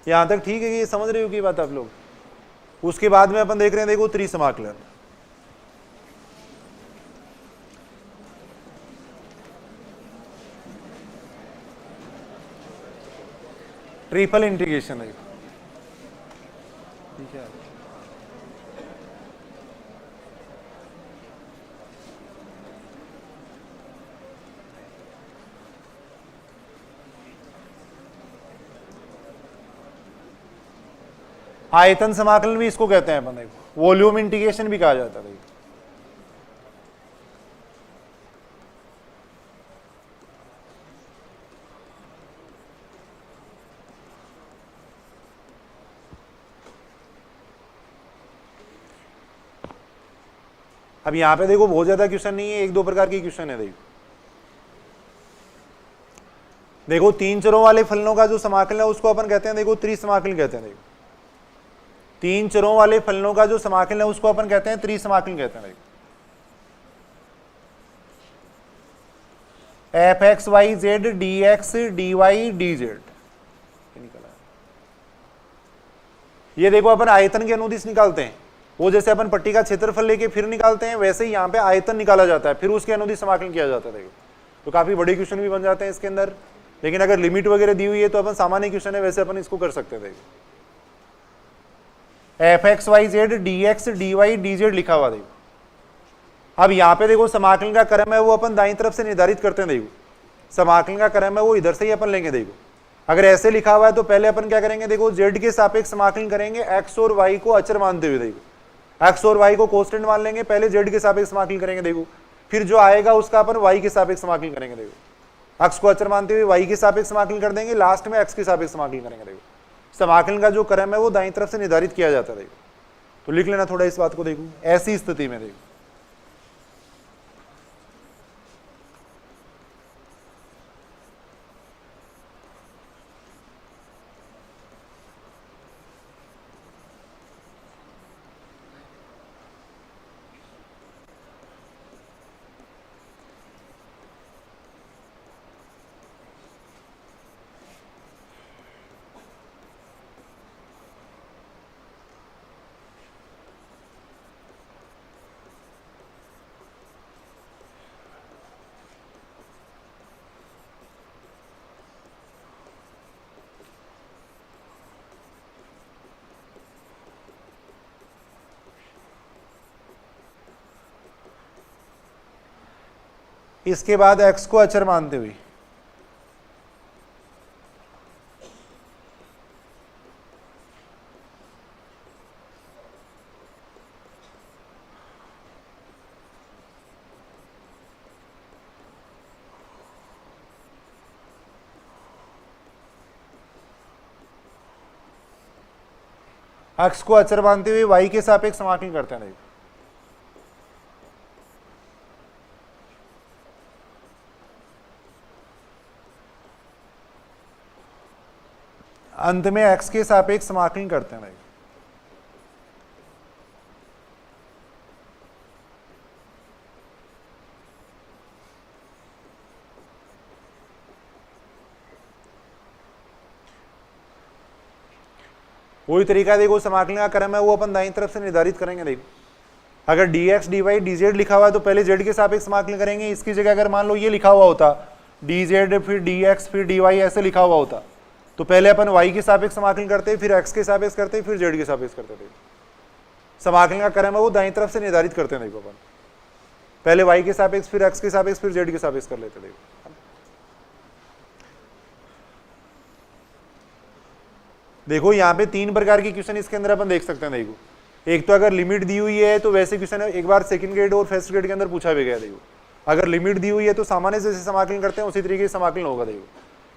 यहां तक ठीक है कि ये समझ रहे हो की बात आप लोग? उसके बाद में अपन देख रहे हैं देखो त्रिसमाकलन। ट्रिपल इंटीग्रेशन है, ठीक है। आयतन समाकलन भी इसको कहते हैं अपन, देखो वॉल्यूम इंटीग्रेशन भी कहा जाता है। देखो अब यहां पे देखो बहुत ज्यादा क्वेश्चन नहीं है, एक दो प्रकार के क्वेश्चन है। देखो तीन चरों वाले फलनों का जो समाकलन है उसको अपन कहते हैं देखो त्रिसमाकलन कहते हैं। देखो तीन चरों वाले फलनों का जो समाकलन है उसको अपन कहते हैं त्रिसमाकलन कहते हैं। देखो F X Y Z D x D Y D Z निकला। ये देखो अपन आयतन के अनुदिश निकालते हैं, वो जैसे अपन पट्टी का क्षेत्रफल लेके फिर निकालते हैं वैसे ही यहाँ पे आयतन निकाला जाता है, फिर उसके अनुदिश समाकलन किया जाता है। देखो तो काफी बड़े क्वेश्चन भी बन जाते हैं इसके अंदर, लेकिन अगर लिमिट वगैरह दी हुई है तो अपन सामान्य क्वेश्चन है वैसे अपन इसको कर सकते हैं। देखो F X Y Z D x D Y D Z लिखा हुआ। देखो अब यहाँ पे देखो समाकलन का क्रम है वो अपन दाईं तरफ से निर्धारित करते हैं। देखो समाकलन का क्रम है वो इधर से ही अपन लेंगे। देखो अगर ऐसे लिखा हुआ है तो पहले अपन क्या करेंगे, देखो जेड के सापेक्ष समाकलन करेंगे एक्स और वाई को अचर मानते हुए। देखो एक्स और वाई को कांस्टेंट मान लेंगे, पहले जेड के सापेक्ष समाकलन करेंगे। देखो फिर जो आएगा उसका अपन वाई के सापेक्ष समाकलन करेंगे। देखो एक्स को अचर मानते हुए वाई के सापेक्ष समाकलन कर देंगे, लास्ट में एक्स के सापेक्ष समाकलन करेंगे। देखो समाकलन का जो क्रम है वो दाईं तरफ से निर्धारित किया जाता है। देखो तो लिख लेना थोड़ा इस बात को। देखो ऐसी स्थिति में देखो इसके बाद x को अचर मानते हुए x को अचर मानते हुए y के सापेक्ष समाकलन करते हैं। अंत में x के सापेक्ष समाकलन करते हैं। वही तरीका देखो समाकलन का क्रम है वो अपन दाईं तरफ से निर्धारित करेंगे। देखो अगर dx dy dz लिखा हुआ है तो पहले z के सापेक्ष समाकलन करेंगे। इसकी जगह अगर मान लो ये लिखा हुआ होता dz फिर dx फिर dy ऐसे लिखा हुआ होता तो पहले अपन y के सापेक्ष समाकलन करते, फिर x के सापेक्ष करते, फिर z के सापेक्ष करते थे। समाकलन का क्रम है वो दाईं तरफ से निर्धारित करते हैं। देखो अपन पहले y के सापेक्ष, फिर x के सापेक्ष, फिर z के सापेक्ष कर लेते। देखो यहाँ पे तीन प्रकार के क्वेश्चन इसके अंदर अपन देख सकते हैं। देखो एक तो अगर लिमिट दी हुई है तो वैसे क्वेश्चन एक बार सेकंड ग्रेड और फर्स्ट ग्रेड के अंदर पूछा भी गया। देखो अगर लिमिट दी हुई है तो सामान्य से जैसे समाकलन करते हैं उसी तरीके से समाकलन होगा। देखो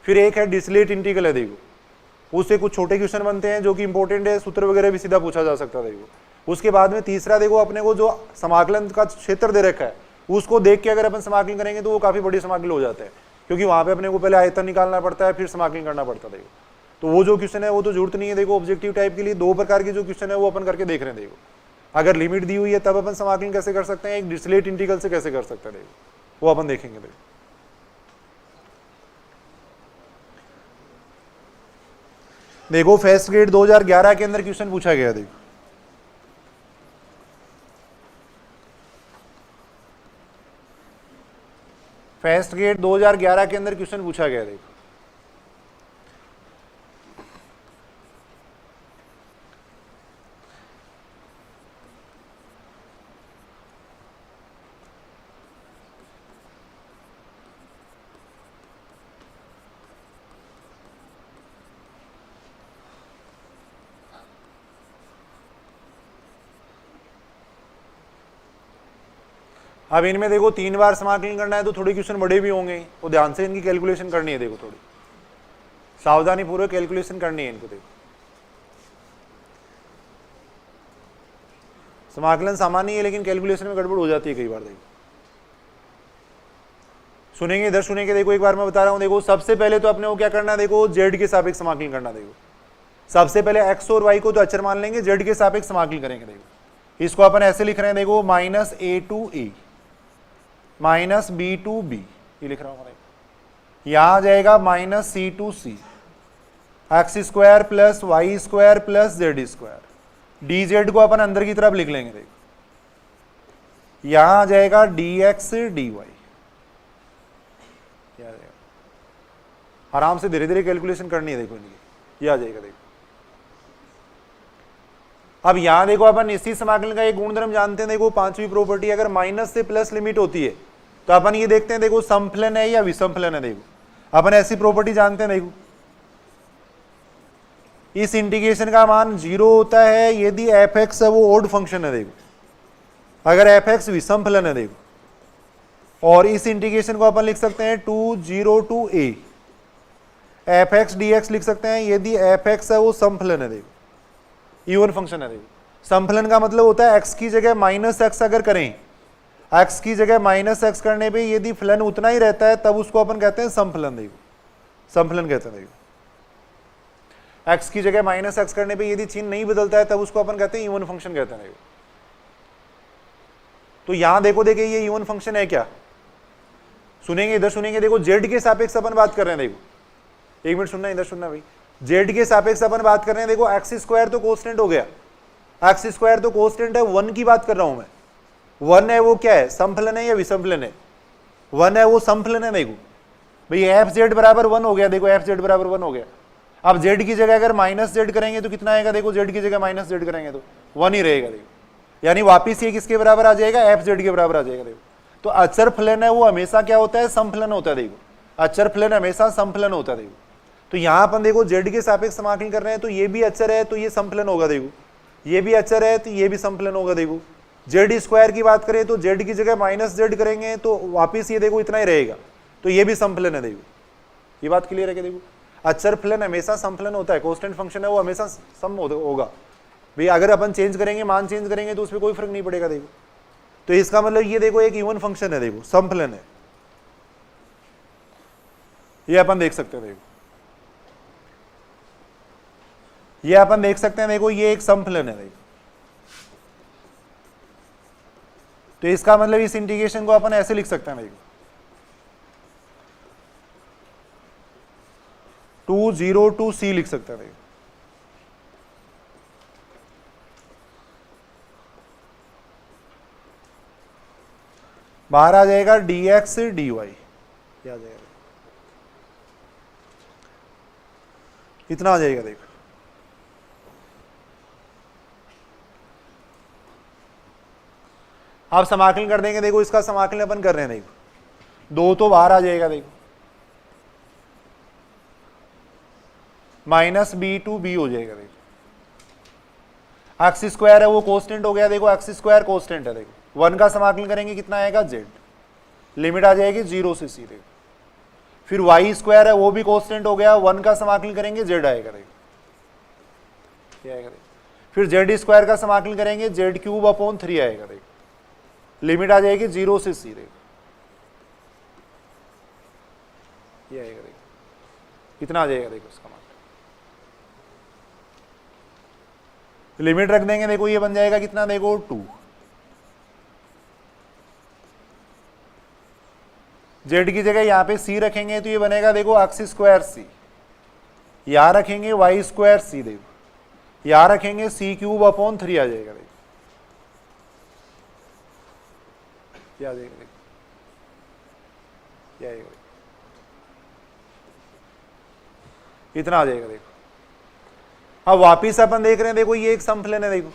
फिर एक है डिस्लेट इंटीग्रल है। देखो उससे कुछ छोटे क्वेश्चन बनते हैं जो कि इंपॉर्टेंट है, सूत्र वगैरह भी सीधा पूछा जा सकता है। देखो उसके बाद में तीसरा देखो अपने को जो समाकलन का क्षेत्र दे रखा है उसको देख के अगर अपन समाकलन करेंगे तो वो काफी बड़ी समाकलन हो जाता है, क्योंकि वहां पे अपने को पहले आयतन निकालना पड़ता है फिर समाकलन करना पड़ता है। देखो तो वो जो क्वेश्चन है वो तो जरूरत नहीं है। देखो ऑब्जेक्टिव टाइप के लिए दो प्रकार के जो क्वेश्चन है वो अपन करके देख रहे हैं। देखो अगर लिमिट दी हुई है तब अपन समाकलन कैसे कर सकते हैं, एक डिस्लेट इंटीग्रल से कैसे कर सकते हैं, देखो वो अपन देखेंगे। देखो देखो फर्स्ट ग्रेड 2011 के अंदर क्वेश्चन पूछा गया, देखो फर्स्ट ग्रेड 2011 के अंदर क्वेश्चन पूछा गया, देखो अब इनमें देखो 3 बार समाकलन करना है तो थोड़े क्वेश्चन बड़े भी होंगे, वो ध्यान से इनकी कैलकुलेशन करनी है, देखो थोड़ी सावधानी पूर्वक कैलकुलेशन करनी है इनको। देखो समाकलन सामान्य है लेकिन कैलकुलेशन में गड़बड़ हो जाती है कई बार। देखो सुनेंगे, इधर सुनेंगे, देखो एक बार मैं बता रहा हूं। देखो सबसे पहले तो अपने को क्या करना है, देखो जेड के सापेक्ष समाकलन करना। देखो सबसे पहले एक्स और वाई को तो अचर मान लेंगे, जेड के सापेक्ष समाकलन करेंगे। देखो इसको अपन ऐसे लिख रहे हैं, देखो minus A to A minus B to B, ये लिख रहा हूं। यहां आ जाएगा minus C to C, X square plus Y square plus Z square. D Z को अपन अंदर की तरफ लिख लेंगे। देखो यहां आ जाएगा डी एक्स डी वाई। आराम से धीरे धीरे कैलकुलेशन करनी है, देखो इनकी, ये आ जाएगा। देखो अब यहां देखो अपन इसी समाकलन का एक गुणधर्म जानते हैं। देखो पांचवी प्रॉपर्टी, अगर माइनस से प्लस लिमिट होती है तो अपन ये देखते हैं, देखो समफलन है या विषमफलन है। देखो अपन ऐसी प्रॉपर्टी जानते हैं, देखो इस इंटीग्रेशन का मान 0 होता है यदि एफ एक्स है वो ओड फंक्शन है। देखो अगर एफ एक्स विषमफलन है, देखो और इस इंटीग्रेशन को अपन लिख सकते हैं 2 0 to a F X D X लिख सकते हैं यदि एफ एक्स है वो समफलन है। देखो इवन फंक्शन है। देखो समफलन का मतलब होता है एक्स की जगह माइनस एक्स अगर करें, एक्स की जगह माइनस एक्स करने पे यदि फलन उतना ही रहता है तब उसको अपन कहते हैं समफलन। देखो समफलन कहते हैं। देखो एक्स की जगह माइनस एक्स करने पे यदि चिन्ह नहीं बदलता है तब उसको अपन कहते हैं इवन फंक्शन कहते हैं। देखो तो यहां देखो, देखिए ये इवन फंक्शन है क्या, सुनेंगे, इधर सुनेंगे। देखो जेड के सापेक्ष अपन बात कर रहे हैं। देखो एक मिनट सुनना, इधर सुनना भाई। जेड के सापेक्ष अपन बात कर रहे हैं। देखो एक्स स्क्वायर तो कांस्टेंट हो गया, एक्स स्क्वायर तो कांस्टेंट है, 1 की बात कर रहा हूं मैं। 1 है वो क्या है, समफलन है या विषमफलन है? 1 है वो समफलन है। देखो भाई एफ जेड बराबर 1 हो गया। देखो एफ जेड बराबर 1 हो गया। अब जेड की जगह अगर माइनस जेड करेंगे तो कितना आएगा? देखो जेड की जगह माइनस जेड करेंगे तो 1 ही रहेगा। देखो यानी वापिस ये किसके बराबर आ जाएगा? एफ जेड के बराबर आ जाएगा। देखो तो अचर फलन है वो हमेशा क्या होता है? समफलन होता है। देखो अचर फलन हमेशा समफलन होता है। देखो तो यहां अपन देखो जेड के सापेक्ष समाकलन कर रहे हैं तो ये भी अचर है तो ये समफलन होगा। देखो ये भी अचर है तो ये भी समफलन होगा। देखो जेड स्क्वायर की बात करें तो जेड की जगह माइनस जेड करेंगे तो वापिस ये देखो इतना ही रहेगा, तो ये भी समफलन है। देखो ये बात क्लियर है कि देखो अचर फलन हमेशा समफलन होता है, कांस्टेंट फंक्शन है वो हमेशा सम होगा। भाई अगर अपन चेंज करेंगे, मान चेंज करेंगे तो उसमें कोई फर्क नहीं पड़ेगा। देखो तो इसका मतलब ये देखो एक इवन फंक्शन है, देखो समफलन है, ये अपन देख सकते हैं। देखो ये अपन देख सकते हैं, देखो ये एक समफलन है। देखो तो इसका मतलब इस इंटीग्रेशन को अपन ऐसे लिख सकते हैं। देखो 2 0 टू c लिख सकते हैं। देखो बाहर आ जाएगा dx dy, क्या आ जाएगा? इतना आ जाएगा। देखो आप समाकलन कर देंगे। देखो इसका समाकलन अपन कर रहे हैं। देखो 2 तो बाहर आ जाएगा। देखो माइनस बी टू बी हो जाएगा। देखो एक्स स्क्वायर है वो कांस्टेंट हो गया। देखो एक्स स्क्वायर कांस्टेंट है। देखो 1 का समाकलन करेंगे कितना आएगा? जेड, लिमिट आ जाएगी 0 से c। देखो फिर वाई स्क्वायर है वो भी कांस्टेंट हो गया, 1 का समाकलन करेंगे जेड आएगा। देखो ये आएगा। देखो फिर जेड स्क्वायर का समाकलन करेंगे जेड क्यूब अपॉन 3 आएगा। देखो लिमिट आ जाएगी 0 से c। देखो ये आएगा। देखो कितना आ जाएगा? देखो इसका मान लिमिट रख देंगे। देखो ये बन जाएगा कितना? देखो 2। जेड की जगह यहाँ पे c रखेंगे तो ये बनेगा देखो एक्स स्क्वायर c। यहां रखेंगे वाई स्क्वायर सी, देखो यहां रखेंगे सी क्यूब अपॉन 3 आ जाएगा, देखो क्या आ जाएगा, देखो क्या आएगा, इतना आ जाएगा। देखो अब वापिस अपन देख रहे हैं, देखो ये एक समफलन है, देखो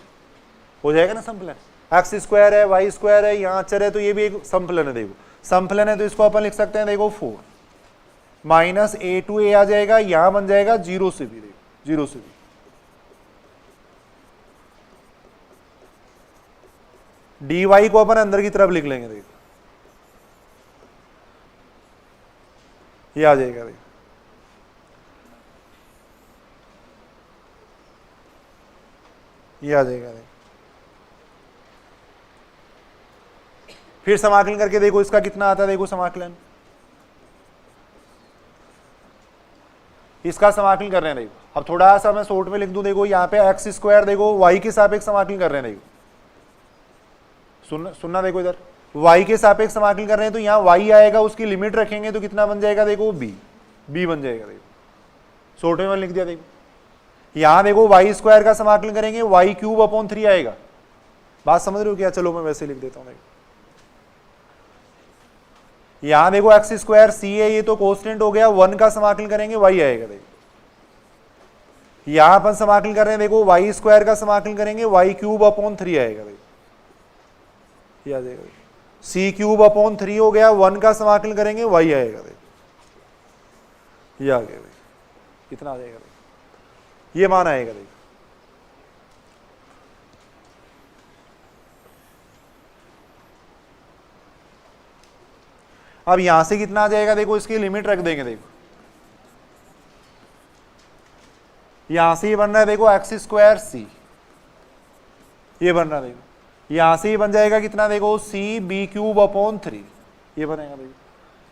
हो जाएगा ना समफलन, एक्स स्क्वायर है वाई स्क्वायर है, यहाँ अचर है तो ये भी एक समफलन है। देखो समफलन है तो इसको अपन लिख सकते हैं, देखो 4 माइनस ए टू ए आ जाएगा, यहां बन जाएगा 0 से भी, देखो 0 से भी। डी वाई को अपन अंदर की तरफ लिख लेंगे, देखो ये आ जाएगा, देखो ये आ जाएगा, देखो फिर समाकलन करके देखो इसका कितना आता है, देखो समाकलन, इसका समाकलन कर रहे हैं। देखो अब थोड़ा सा मैं शॉर्ट में लिख दूं, देखो यहाँ पे एक्स स्क्वायर देखो वाई के सापेक्ष समाकलन कर रहे हैं, देखो सुनना देखो इधर वाई के सापेक्ष समाकलन कर रहे हैं तो यहाँ वाई आएगा, उसकी लिमिट रखेंगे तो कितना बन जाएगा, देखो बी बन जाएगा। देखो शॉर्ट में लिख दिया। देखो यहाँ देखो वाई स्क्वायर का समाकलन करेंगे, वाई क्यूब अपॉन 3 आएगा। बात समझ रहे हो क्या? चलो मैं वैसे लिख देता हूँ। देखो यहां देखो एक्स स्क्वायर सी है, ये तो कांस्टेंट हो गया, 1 का समाकलन करेंगे वाई आएगा। देखो यहां अपन समाकलन कर रहे हैं, देखो वाई स्क्वायर का समाकलन करेंगे वाई क्यूब अपॉन 3 आएगा। देखो ये आ जाएगा, सी क्यूब अपॉन 3 हो गया, 1 का समाकलन करेंगे वाई आएगा। देखो ये आ गया, देखो कितना आ जाएगा, देखो ये मान आएगा। देखो अब यहां से कितना आ जाएगा, देखो इसकी लिमिट रख देंगे। देखो यहां से ये बन रहा है, देखो एक्स स्क्वायर सी, ये बन रहा है। देखो यहां से ये बन जाएगा कितना, देखो सी बी क्यूब अपॉन 3, ये बनेगा। देखो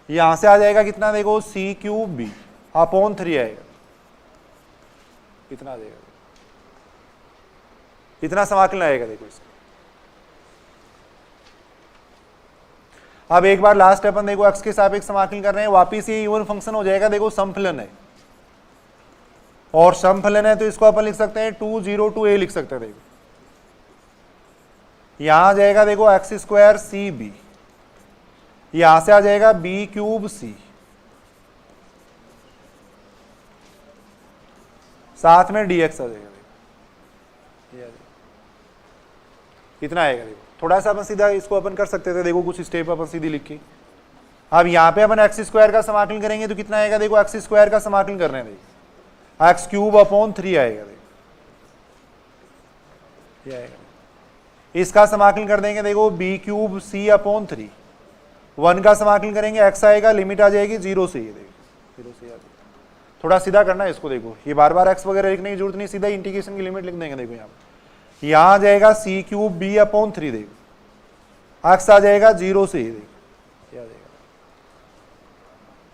यहां से आ जाएगा कितना, देखो सी क्यूब बी अपॉन 3 आएगा, इतना आ जाएगा, इतना समाकलन आएगा। देखो इसका अब एक बार लास्ट अपन देखो एक्स के सापेक्ष समाकलन कर रहे हैं, वापिस ये इवन फंक्शन हो जाएगा। देखो समफलन है और समफलन है तो इसको अपन लिख सकते हैं 2 0 to a लिख सकते हैं। देखो यहां आ जाएगा, देखो एक्स स्क्वायर सी बी, यहां से आ जाएगा बी क्यूब सी, साथ में dx आ जाएगा। देखो इतना आएगा। देखो थोड़ा सा अपन सीधा इसको अपन कर सकते थे, देखो कुछ स्टेप अपन सीधी लिख के। अब यहाँ पे अपन एक्स स्क्वायर का समाकलन करेंगे तो कितना आएगा, देखो एक्स स्क्वायर का समाकलन कर रहे हैं, देखो एक्स क्यूब अपॉन 3 आएगा। देखो ये आएगा, इसका समाकलन कर देंगे, देखो बी क्यूब सी अपॉन 3, 1 का समाकलन करेंगे एक्स आएगा, लिमिट आ जाएगी 0 से। ये देखो 0 से आ जाएगा। थोड़ा सीधा करना है इसको। देखो ये बार बार एक्स वगैरह लिखने की जरूरत नहीं, सीधा इंटीग्रेशन की लिमिट लिख देंगे। देखो यहाँ यहां आ जाएगा सी क्यूब बी अपॉन 3, देखो एक्स आ जाएगा 0 से। देखो ये आ जाएगा,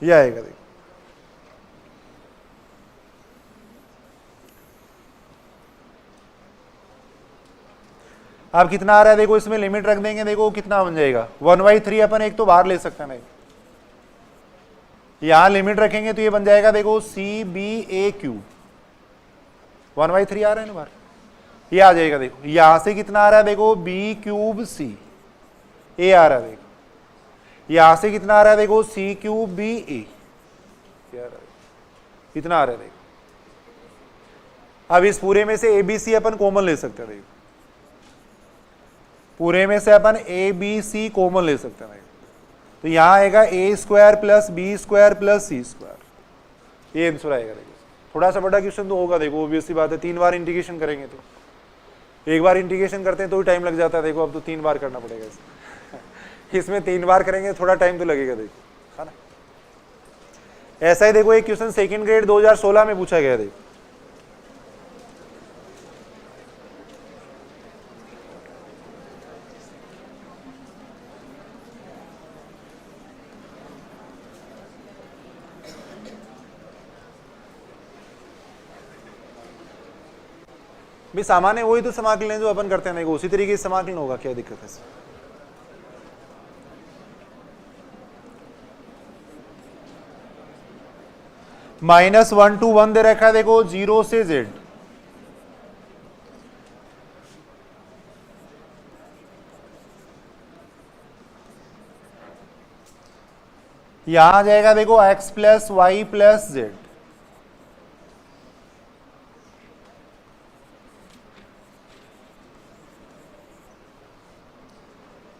ये आएगा। देखो अब कितना आ रहा है, देखो इसमें लिमिट रख देंगे, देखो कितना बन जाएगा 1/3 अपन एक तो बाहर ले सकते हैं। यहां लिमिट रखेंगे तो ये बन जाएगा, देखो सी बी ए क्यूब, 1/3 आ रहा है ना बाहर, ये आ जाएगा। देखो यहां से कितना आ रहा है, देखो बी क्यूब सी ए आ रहा है। देखो यहां से कितना आ रहा है, देखो सी क्यूब बी ए, इतना आ रहा है। देखो अब इस पूरे में से A B C upon common ले सकते हैं। देखो पूरे में से अपन ए बी सी कॉमन ले सकते हैं, तो यहां आएगा a square plus b square plus c square, ये आंसर आएगा। देखो थोड़ा सा बड़ा क्वेश्चन तो होगा, देखो ऑब्वियस सी बात है, 3 बार इंटीग्रेशन करेंगे तो, एक बार इंटीग्रेशन करते हैं तो ही टाइम लग जाता है। देखो अब तो 3 बार करना पड़ेगा इसमें 3 बार करेंगे थोड़ा टाइम तो लगेगा। देखो है ना, ऐसा ही देखो एक क्वेश्चन सेकंड ग्रेड 2016 में पूछा गया। देखो भी सामान्य वही तो समाकलन है जो अपन करते हैं, देखो उसी तरीके से समाकलन होगा, क्या दिक्कत है। -1 to 1 दे रखा है देखो 0 से z। यहां आ जाएगा देखो x plus Y plus Z.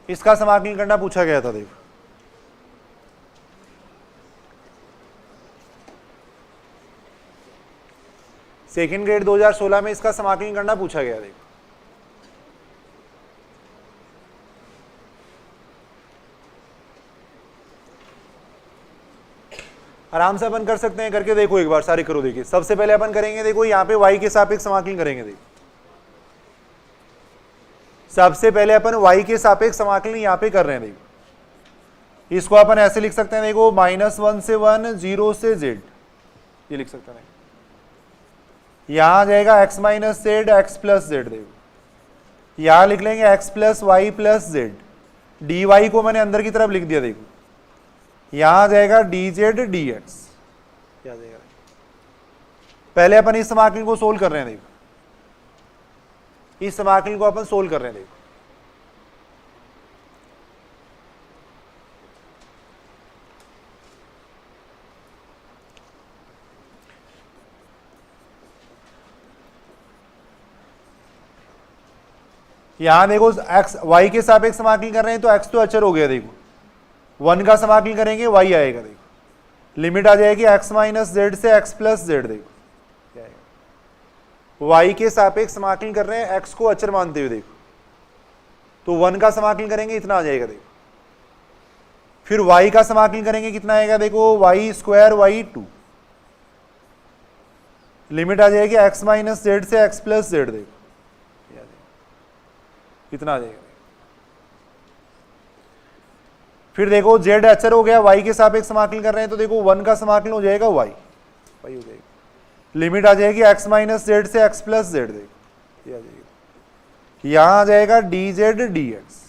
इसका समाकलन करना पूछा गया था देखो। सेकेंड ग्रेड 2016 में इसका समाकलन करना पूछा गया देखो। आराम से अपन कर सकते हैं, करके देखो एक बार, सारी करो। देखिए सबसे पहले अपन करेंगे देखो यहाँ पे y के सापेक्ष समाकलन करेंगे। देखो सबसे पहले अपन y के सापेक्ष समाकलन यहाँ पे कर रहे हैं। देखो इसको अपन ऐसे लिख सकते हैं देखो -1 से 1 0 से z, ये लिख सकते हैं। यहां आ जाएगा x minus Z X plus Z. देखो यहां लिख लेंगे x plus Y plus Z. D Y को मैंने अंदर की तरफ लिख दिया। देखो यहां आ जाएगा डी जेड डी एक्स। क्या जाएगा, पहले अपन इस समाकलन को सोल्व कर रहे हैं। देखो इस समाकलन को अपन सोल्व कर रहे हैं। देखो यहां देखो x y के सापेक्ष समाकलन कर रहे हैं तो x तो अचर हो गया। देखो 1 का समाकलन करेंगे y आएगा। देखो लिमिट आ जाएगी x माइनस जेड से x प्लस जेड। देखो क्या आएगा, y के सापेक्ष समाकलन कर रहे हैं x को अचर मानते हुए। देखो तो 1 का समाकलन करेंगे इतना आ जाएगा। देखो फिर y का समाकलन करेंगे कितना आएगा, देखो y स्क्वायर y 2। लिमिट आ जाएगी x माइनस जेड से x प्लस जेड। देखो इतना आ जाएगा। फिर देखो z अचर हो गया, y के सापेक्ष समाकलन कर रहे हैं तो देखो 1 का समाकलन हो जाएगा y हो जाएगा। लिमिट आ जाएगी x माइनस जेड से x प्लस जेड। देखो ये आ जाएगा। यहां आ जाएगा डी जेड डी एक्स।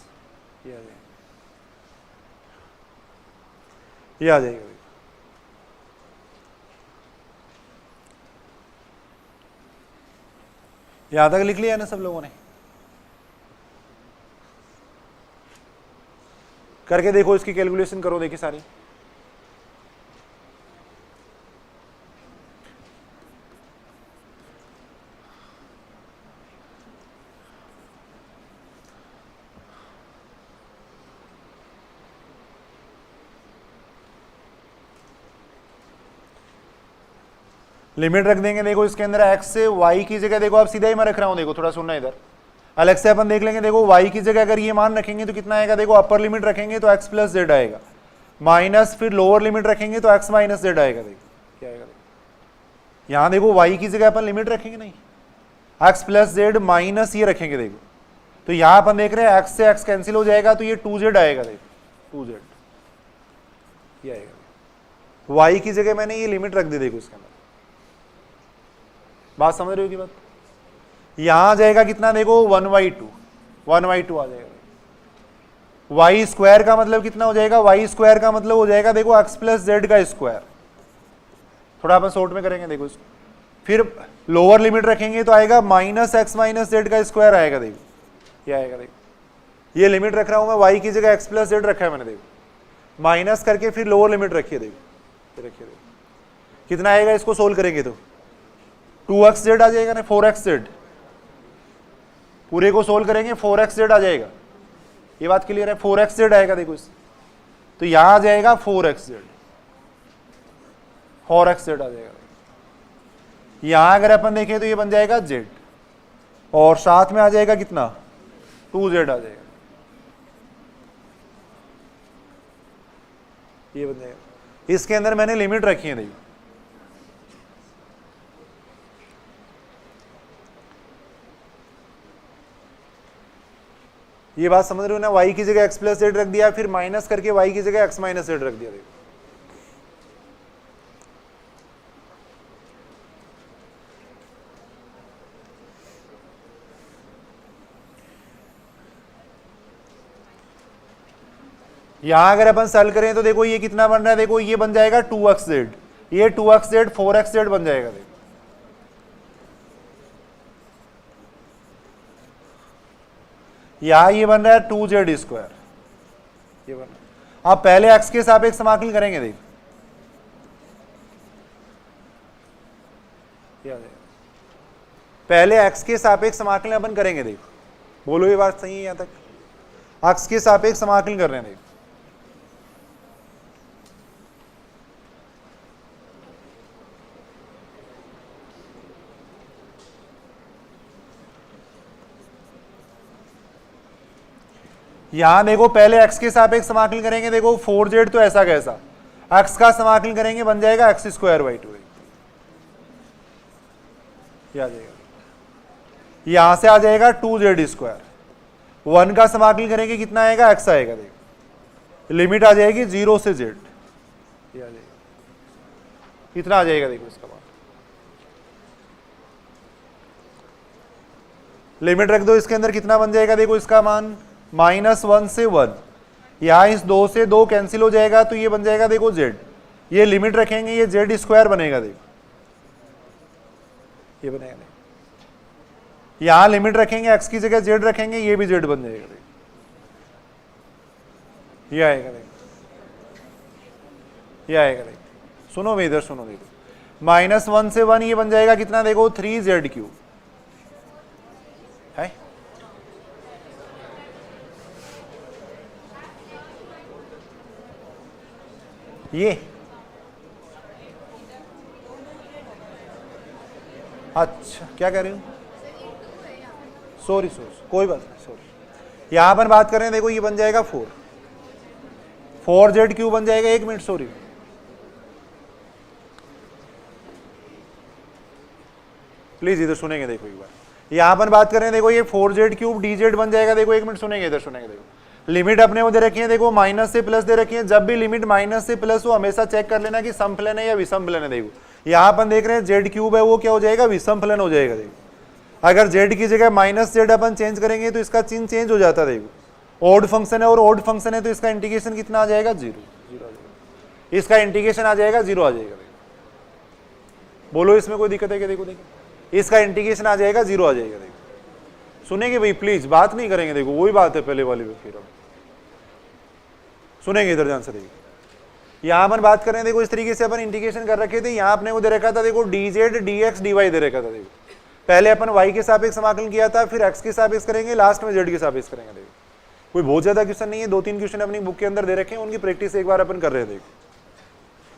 ये आ जाएगा। यहां तक लिख लिया ना सब लोगों ने? करके देखो, इसकी कैलकुलेशन करो। देखिए सारी लिमिट रख देंगे। देखो इसके अंदर x से y की जगह देखो, अब सीधा ही मैं रख रहा हूं। देखो थोड़ा सुनना इधर, अलग से अपन देख लेंगे। देखो y की जगह अगर ये मान रखेंगे तो कितना आएगा, देखो अपर लिमिट रखेंगे तो x प्लस जेड आएगा, माइनस फिर लोअर लिमिट रखेंगे तो x माइनस जेड आएगा। देखो क्या आएगा, देखो यहाँ देखो y की जगह अपन लिमिट रखेंगे नहीं, x प्लस जेड माइनस ये रखेंगे। देखो तो यहाँ अपन देख रहे हैं x से x कैंसिल हो जाएगा तो ये 2z आएगा। देखो 2z ये आएगा। y की जगह मैंने ये लिमिट रख दी। देखो इसके अंदर बात समझ रहे हो की बात? यहां आ जाएगा कितना, देखो 1/2 1/2 आ जाएगा। y स्क्वायर का मतलब कितना हो जाएगा, y स्क्वायर का मतलब हो जाएगा देखो x प्लस जेड का स्क्वायर। थोड़ा अपन शॉर्ट में करेंगे। देखो इसको फिर लोअर लिमिट रखेंगे तो आएगा माइनस x माइनस जेड का स्क्वायर आएगा। देखो ये आएगा। देखो ये लिमिट रख रहा हूं मैं, y की जगह x प्लस जेड रखा है मैंने। देखो माइनस करके फिर लोअर लिमिट रखिए। देखो रखिए, देखो कितना आएगा, इसको सोल्व करेंगे तो 2xz आ जाएगा ना, 4xz पूरे को सोल्व करेंगे 4xz आ जाएगा। ये बात क्लियर है, 4xz आएगा। देखो इस तो यहां आ जाएगा 4xz आ जाएगा। यहां अगर अपन देखें तो ये बन जाएगा z और साथ में आ जाएगा कितना, 2z आ जाएगा। ये बन जाएगा। इसके अंदर मैंने लिमिट रखी है। देखो ये बात समझ रहे हो ना, y की जगह x प्लस जेड रख दिया, फिर माइनस करके y की जगह x माइनस जेड रख दिया। देखो यहां अगर अपन सॉल्व करें तो देखो ये कितना बन रहा है, देखो ये बन जाएगा 2xz ये 2xz 4xz बन जाएगा देखो, यहां ये बन रहा है 2z², ये बन रहा है। अब पहले x के सापेक्ष समाकलन करेंगे देखो, पहले x के सापेक्ष समाकलन अपन करेंगे देखो, बोलो ये बात सही है यहां तक, x के सापेक्ष समाकलन कर रहे हैं देखो, यहां देखो पहले x के सापेक्ष समाकलन करेंगे देखो, 4z तो ऐसा कैसा, x का समाकलन करेंगे बन जाएगा x²/2, आ जाएगा, यहां से आ जाएगा 2z², 1 का समाकलन करेंगे कितना आएगा, x आएगा देखो, लिमिट आ जाएगी 0 से z, ये आ जाएगा, कितना आ जाएगा देखो इसका मान, लिमिट रख दो इसके अंदर, कितना बन जाएगा देखो इसका मान, -1 से 1, यहां इस 2 से 2 कैंसिल हो जाएगा तो ये बन जाएगा देखो z, ये लिमिट रखेंगे ये z² बनेगा देखो, ये बनेगा देखो, यहां लिमिट रखेंगे x की जगह z रखेंगे, ये भी z बन जाएगा देखो, ये आएगा देखो, ये आएगा देखो, सुनो भाई इधर सुनो देखो, -1 से 1 ये बन जाएगा कितना देखो 3z³ है, ये अच्छा क्या कह रही हूं, सॉरी कोई बात नहीं, सॉरी, यहां पर बात कर रहे हैं देखो, ये बन जाएगा 4z³ बन जाएगा, 1 मिनट सॉरी, प्लीज इधर सुनेंगे देखो एक बार, यहां पर बात कर रहे हैं देखो, ये 4z³ dz बन जाएगा देखो, 1 मिनट सुनेंगे इधर सुनेंगे देखो, लिमिट अपने वो दे रखी है देखो, माइनस से प्लस दे रखी है, जब भी लिमिट माइनस से प्लस हो हमेशा चेक कर लेना कि समफलन है या विषमफलन है देखो, यहाँ अपन देख रहे हैं z³ है वो क्या हो जाएगा, विषमफलन हो जाएगा देखो, अगर z की जगह -z अपन चेंज करेंगे तो इसका चिन्ह चेंज हो जाता है देखो, ऑड फंक्शन है और ऑड फंक्शन है तो इसका इंटीग्रेशन कितना आ जाएगा 0, इसका इंटीग्रेशन आ जाएगा 0 आ जाएगा देखो, बोलो इसमें कोई दिक्कत है क्या, देखो देखो इसका इंटीग्रेशन आ जाएगा 0 आ जाएगा देखो, सुनेंगे भाई प्लीज, बात नहीं करेंगे देखो, वही बात है पहले वाली, फिर सुनेंगे इधर ध्यान से देखो, यहां अपन बात कर रहे हैं देखो, इस तरीके से अपन इंटीग्रेशन कर रखे थे, यहां अपने को दे रखा था देखो dz dx dy दे रखा था देखो, पहले अपन y के सापेक्ष समाकलन किया था, फिर x के सापेक्ष करेंगे, लास्ट में z के सापेक्ष करेंगे देखो, कोई बहुत ज्यादा क्वेश्चन नहीं है, 2-3 क्वेश्चन अपनी बुक के अंदर दे रखे हैं, उनकी प्रैक्टिस एक बार अपन कर रहे हैं देखो,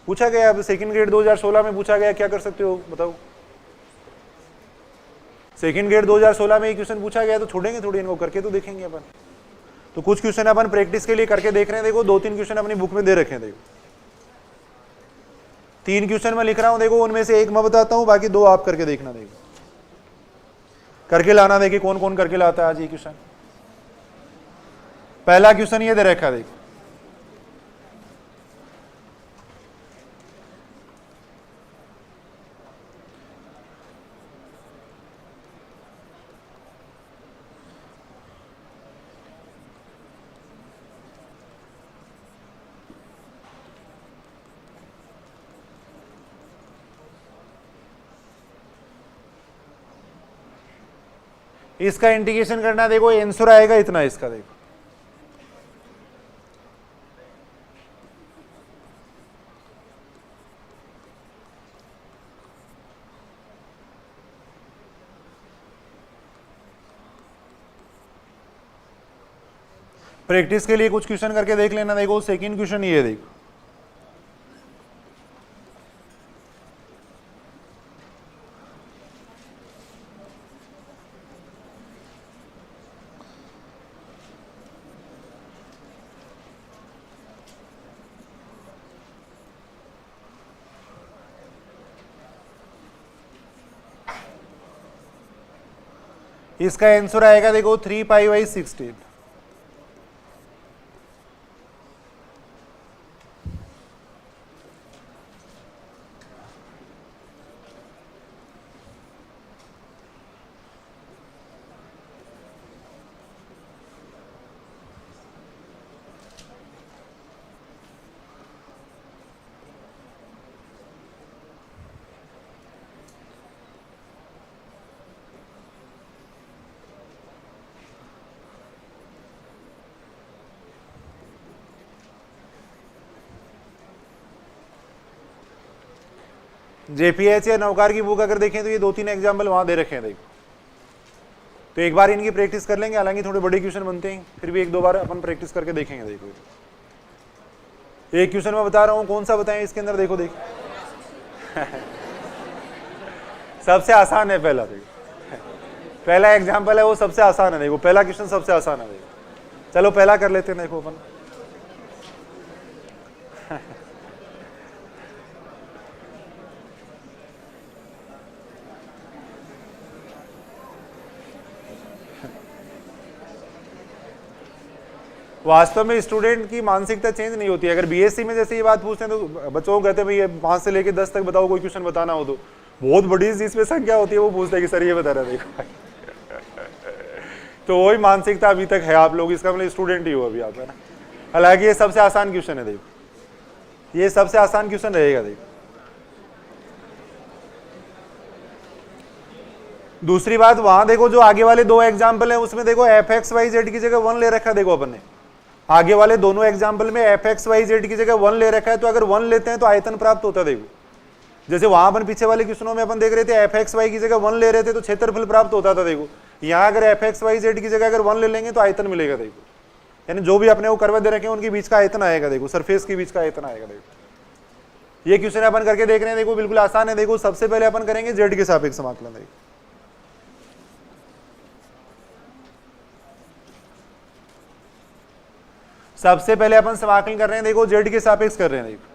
पूछा गया अब सेकंड ग्रेड 2016 में पूछा गया, क्या कर सकते हो बताओ, सेकंड ग्रेड 2016 में ये क्वेश्चन पूछा गया तो छोड़ेंगे थोड़ी, इनको करके तो देखेंगे अपन, तो कुछ क्वेश्चन अपन प्रैक्टिस के लिए करके देख रहे हैं देखो, 2-3 क्वेश्चन अपनी बुक में दे रखे हैं देखो, 3 क्वेश्चन मैं लिख रहा हूं देखो, उनमें से एक मैं बताता हूं, बाकी 2 आप करके देखना देखो, करके लाना, देखिए कौन कौन करके लाता है आज ये क्वेश्चन। पहला क्वेश्चन ये दे रखा देखो, इसका इंटीग्रेशन करना देखो, आंसर आएगा इतना इसका देखो, प्रैक्टिस के लिए कुछ क्वेश्चन करके देख लेना देखो, सेकंड क्वेश्चन ये देखो, इसका आंसर आएगा देखो 3π/16, जेपीएच या नौकार की बुक अगर देखें तो ये 2-3 एग्जाम्पल वहां दे रखे हैं देखो, तो एक बार इनकी प्रैक्टिस कर लेंगे, हालांकि थोड़े बड़े क्वेश्चन बनते हैं, फिर भी 1-2 बार अपन प्रैक्टिस करके देखेंगे। देखो एक क्वेश्चन मैं बता रहा हूँ, कौन सा बताएं इसके अंदर, देखो सबसे आसान है पहला, देखो पहला एग्जाम्पल है वो सबसे आसान है, देखो पहला क्वेश्चन सबसे आसान है। देखो चलो पहला कर लेते हैं, देखो अपन वास्तव में स्टूडेंट की मानसिकता चेंज नहीं होती है। अगर बीएससी में जैसे ये बात पूछते हैं तो बच्चों को कहते हैं भाई ये 5 से लेकर 10 तक बताओ, कोई क्वेश्चन बताना हो तो बहुत बड़ी जिसमें संख्या होती है वो पूछते हैं कि सर ये बता रहा देखो तो वही मानसिकता अभी तक है आप लोग, इसका मतलब स्टूडेंट ही हो अभी आप, है ना। हालांकि ये सबसे आसान क्वेश्चन है, देखो ये सबसे आसान क्वेश्चन रहेगा। देखो दूसरी बात, वहां देखो जो आगे वाले 2 एग्जाम्पल है उसमें देखो fx,y,z की जगह 1 ले रखा है। देखो अपन ने आगे वाले दोनों एग्जाम्पल में fx,y,z की जगह 1 ले रखा है, तो अगर 1 लेते हैं तो आयतन प्राप्त होता है। देखो जैसे वहां अपन पीछे वाले क्वेश्चनों में अपन देख रहे थे fx,y की जगह 1 ले रहे थे तो क्षेत्रफल प्राप्त होता था। देखो यहाँ अगर fx,y,z की जगह अगर 1 ले लेंगे तो आयतन मिलेगा। देखो यानी जो भी अपने वो कर्व दे रखे हैं उनके बीच का आयतन आएगा, देखो सरफेस के बीच का आयतन आएगा। देखो ये क्वेश्चन अपन करके देख रहे हैं, देखो बिल्कुल आसान है। देखो सबसे पहले अपन करेंगे z के सापेक्ष समाकलन। देखो सबसे पहले अपन समाकलन कर रहे हैं, देखो z के सापेक्ष कर रहे हैं। देखो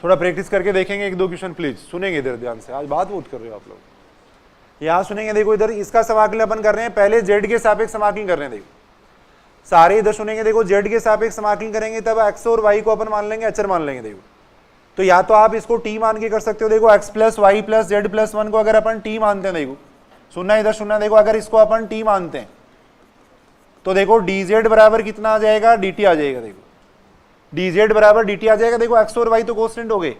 थोड़ा प्रैक्टिस करके देखेंगे 1-2 क्वेश्चन, प्लीज सुनेंगे इधर ध्यान से, आज बात बहुत कर रहे हो आप लोग। यहां सुनेंगे, देखो इधर इसका समाकलन अपन कर रहे हैं, पहले z के सापेक्ष समाकलन कर रहे हैं। देखो सारे इधर सुनेंगे, देखो z के सापेक्ष समाकलन करेंगे तब x और y को अपन मान लेंगे अचर मान लेंगे। देखो तो या तो आप इसको t मान के कर सकते हो, देखो x plus Y plus Z plus 1 को अगर अपन t मानते हैं, देखो सुनना इधर सुनना, देखो अगर इसको अपन t मानते हैं तो देखो dz बराबर कितना आ जाएगा, dt आ जाएगा। देखो dz बराबर dt आ जाएगा। देखो x और y तो कांस्टेंट हो गए,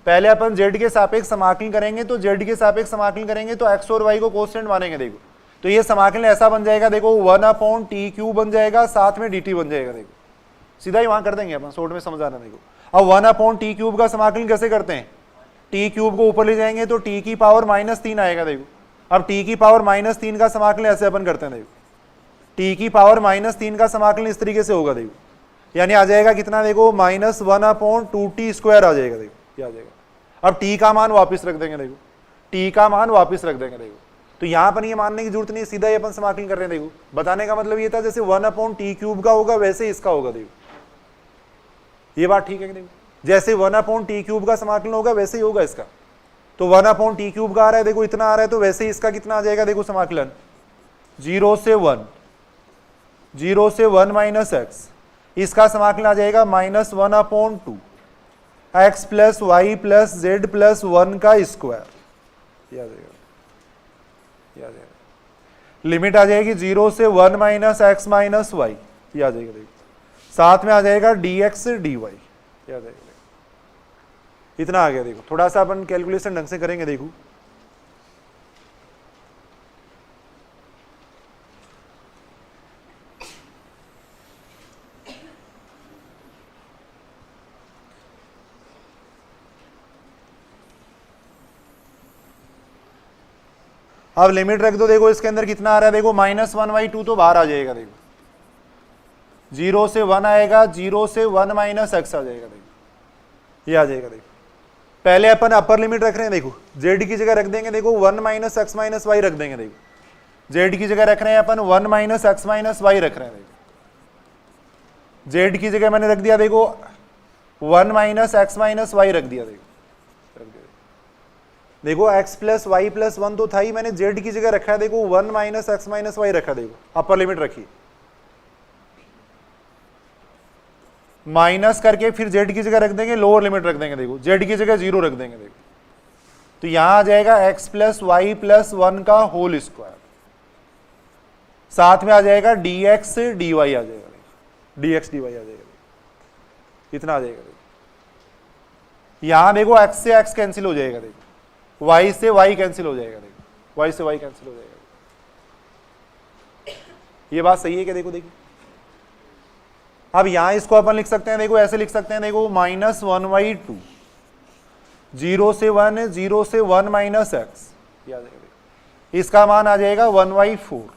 पहले अपन z के सापेक्ष समाकलन करेंगे, तो z के सापेक्ष समाकलन करेंगे तो x और y को कांस्टेंट मानेंगे। देखो तो ये समाकलन ऐसा बन जाएगा, देखो 1/t³ बन जाएगा, साथ में dt बन जाएगा। देखो सीधा ही वहां कर देंगे अपन, शॉर्ट में समझ आना। देखो अब 1/t³ का समाकलन कैसे करते हैं, t³ को ऊपर ले जाएंगे तो t की पावर -3 आएगा। देखो अब t की पावर -3 का समाकलन ऐसे अपन करते हैं। देखो t की पावर -3 का समाकलन इस तरीके से होगा। देखो यानी आ जाएगा कितना, देखो -1/2t² आ जाएगा। देखो ये आ जाएगा। अब t का मान वापस रख देंगे। देखो t का मान वापस रख देंगे। देखो तो यहां पर ये मानने की जरूरत नहीं, सीधा ही अपन समाकलन कर रहे हैं। देखो बताने का मतलब ये था जैसे 1/t³ का होगा वैसे इसका होगा। देखो ये बात ठीक है कि नहीं, जैसे 1/t³ का समाकलन होगा वैसे ही होगा इसका। तो 1/t³ का आ रहा है, देखो इतना आ रहा है, तो वैसे ही इसका कितना आ जाएगा, देखो समाकलन 0 से 1 - x, इसका समाकलन आ जाएगा -1/2 x plus Y plus Z plus 1 का स्क्वायर। ये आ जाएगा, ये आ जाएगा। लिमिट आ जाएगी 0 से 1 - x - y, ये आ जाएगा। देखो साथ में आ जाएगा dx dy, ये आ जाएगा। इतना आ गया। देखो थोड़ा सा अपन कैलकुलेशन ढंग से करेंगे। देखो अब लिमिट रख दो। देखो इसके अंदर कितना आ रहा है, देखो -1/2 तो बाहर आ जाएगा। देखो 0 से 1 आएगा, 0 से 1 - x आ जाएगा। देखो ये आ जाएगा। देखो पहले अपन अपर लिमिट रख रहे हैं। देखो z की जगह रख देंगे, देखो 1 - x - y रख देंगे। देखो z की जगह रख रहे हैं अपन 1 - x - y रख रहे हैं। देखो z की जगह मैंने रख दिया, देखो 1 - x - y रख दिया। देखो x प्लस वाई प्लस 1 तो था ही, मैंने z की जगह रखा है, देखो 1 - x - y रखा। देखो अपर लिमिट रखी, माइनस करके फिर z की जगह रख देंगे, लोअर लिमिट रख देंगे। देखो z की जगह 0 रख देंगे। देखो तो यहां आ जाएगा x प्लस वाई प्लस 1 का होल स्क्वायर, साथ में आ जाएगा dx dy आ जाएगा। dx dy आ जाएगा, इतना आ जाएगा। यहां देखो x से x कैंसिल हो जाएगा। देखो y से y कैंसिल हो जाएगा, देखो y से y कैंसिल हो जाएगा। ये बात सही है क्या? देखो देखिए, अब यहां इसको अपन लिख सकते हैं, देखो ऐसे लिख सकते हैं, देखो -1/2, 0 से 1, 0 से 1 माइनस एक्स, याद है, इसका मान आ जाएगा 1/4।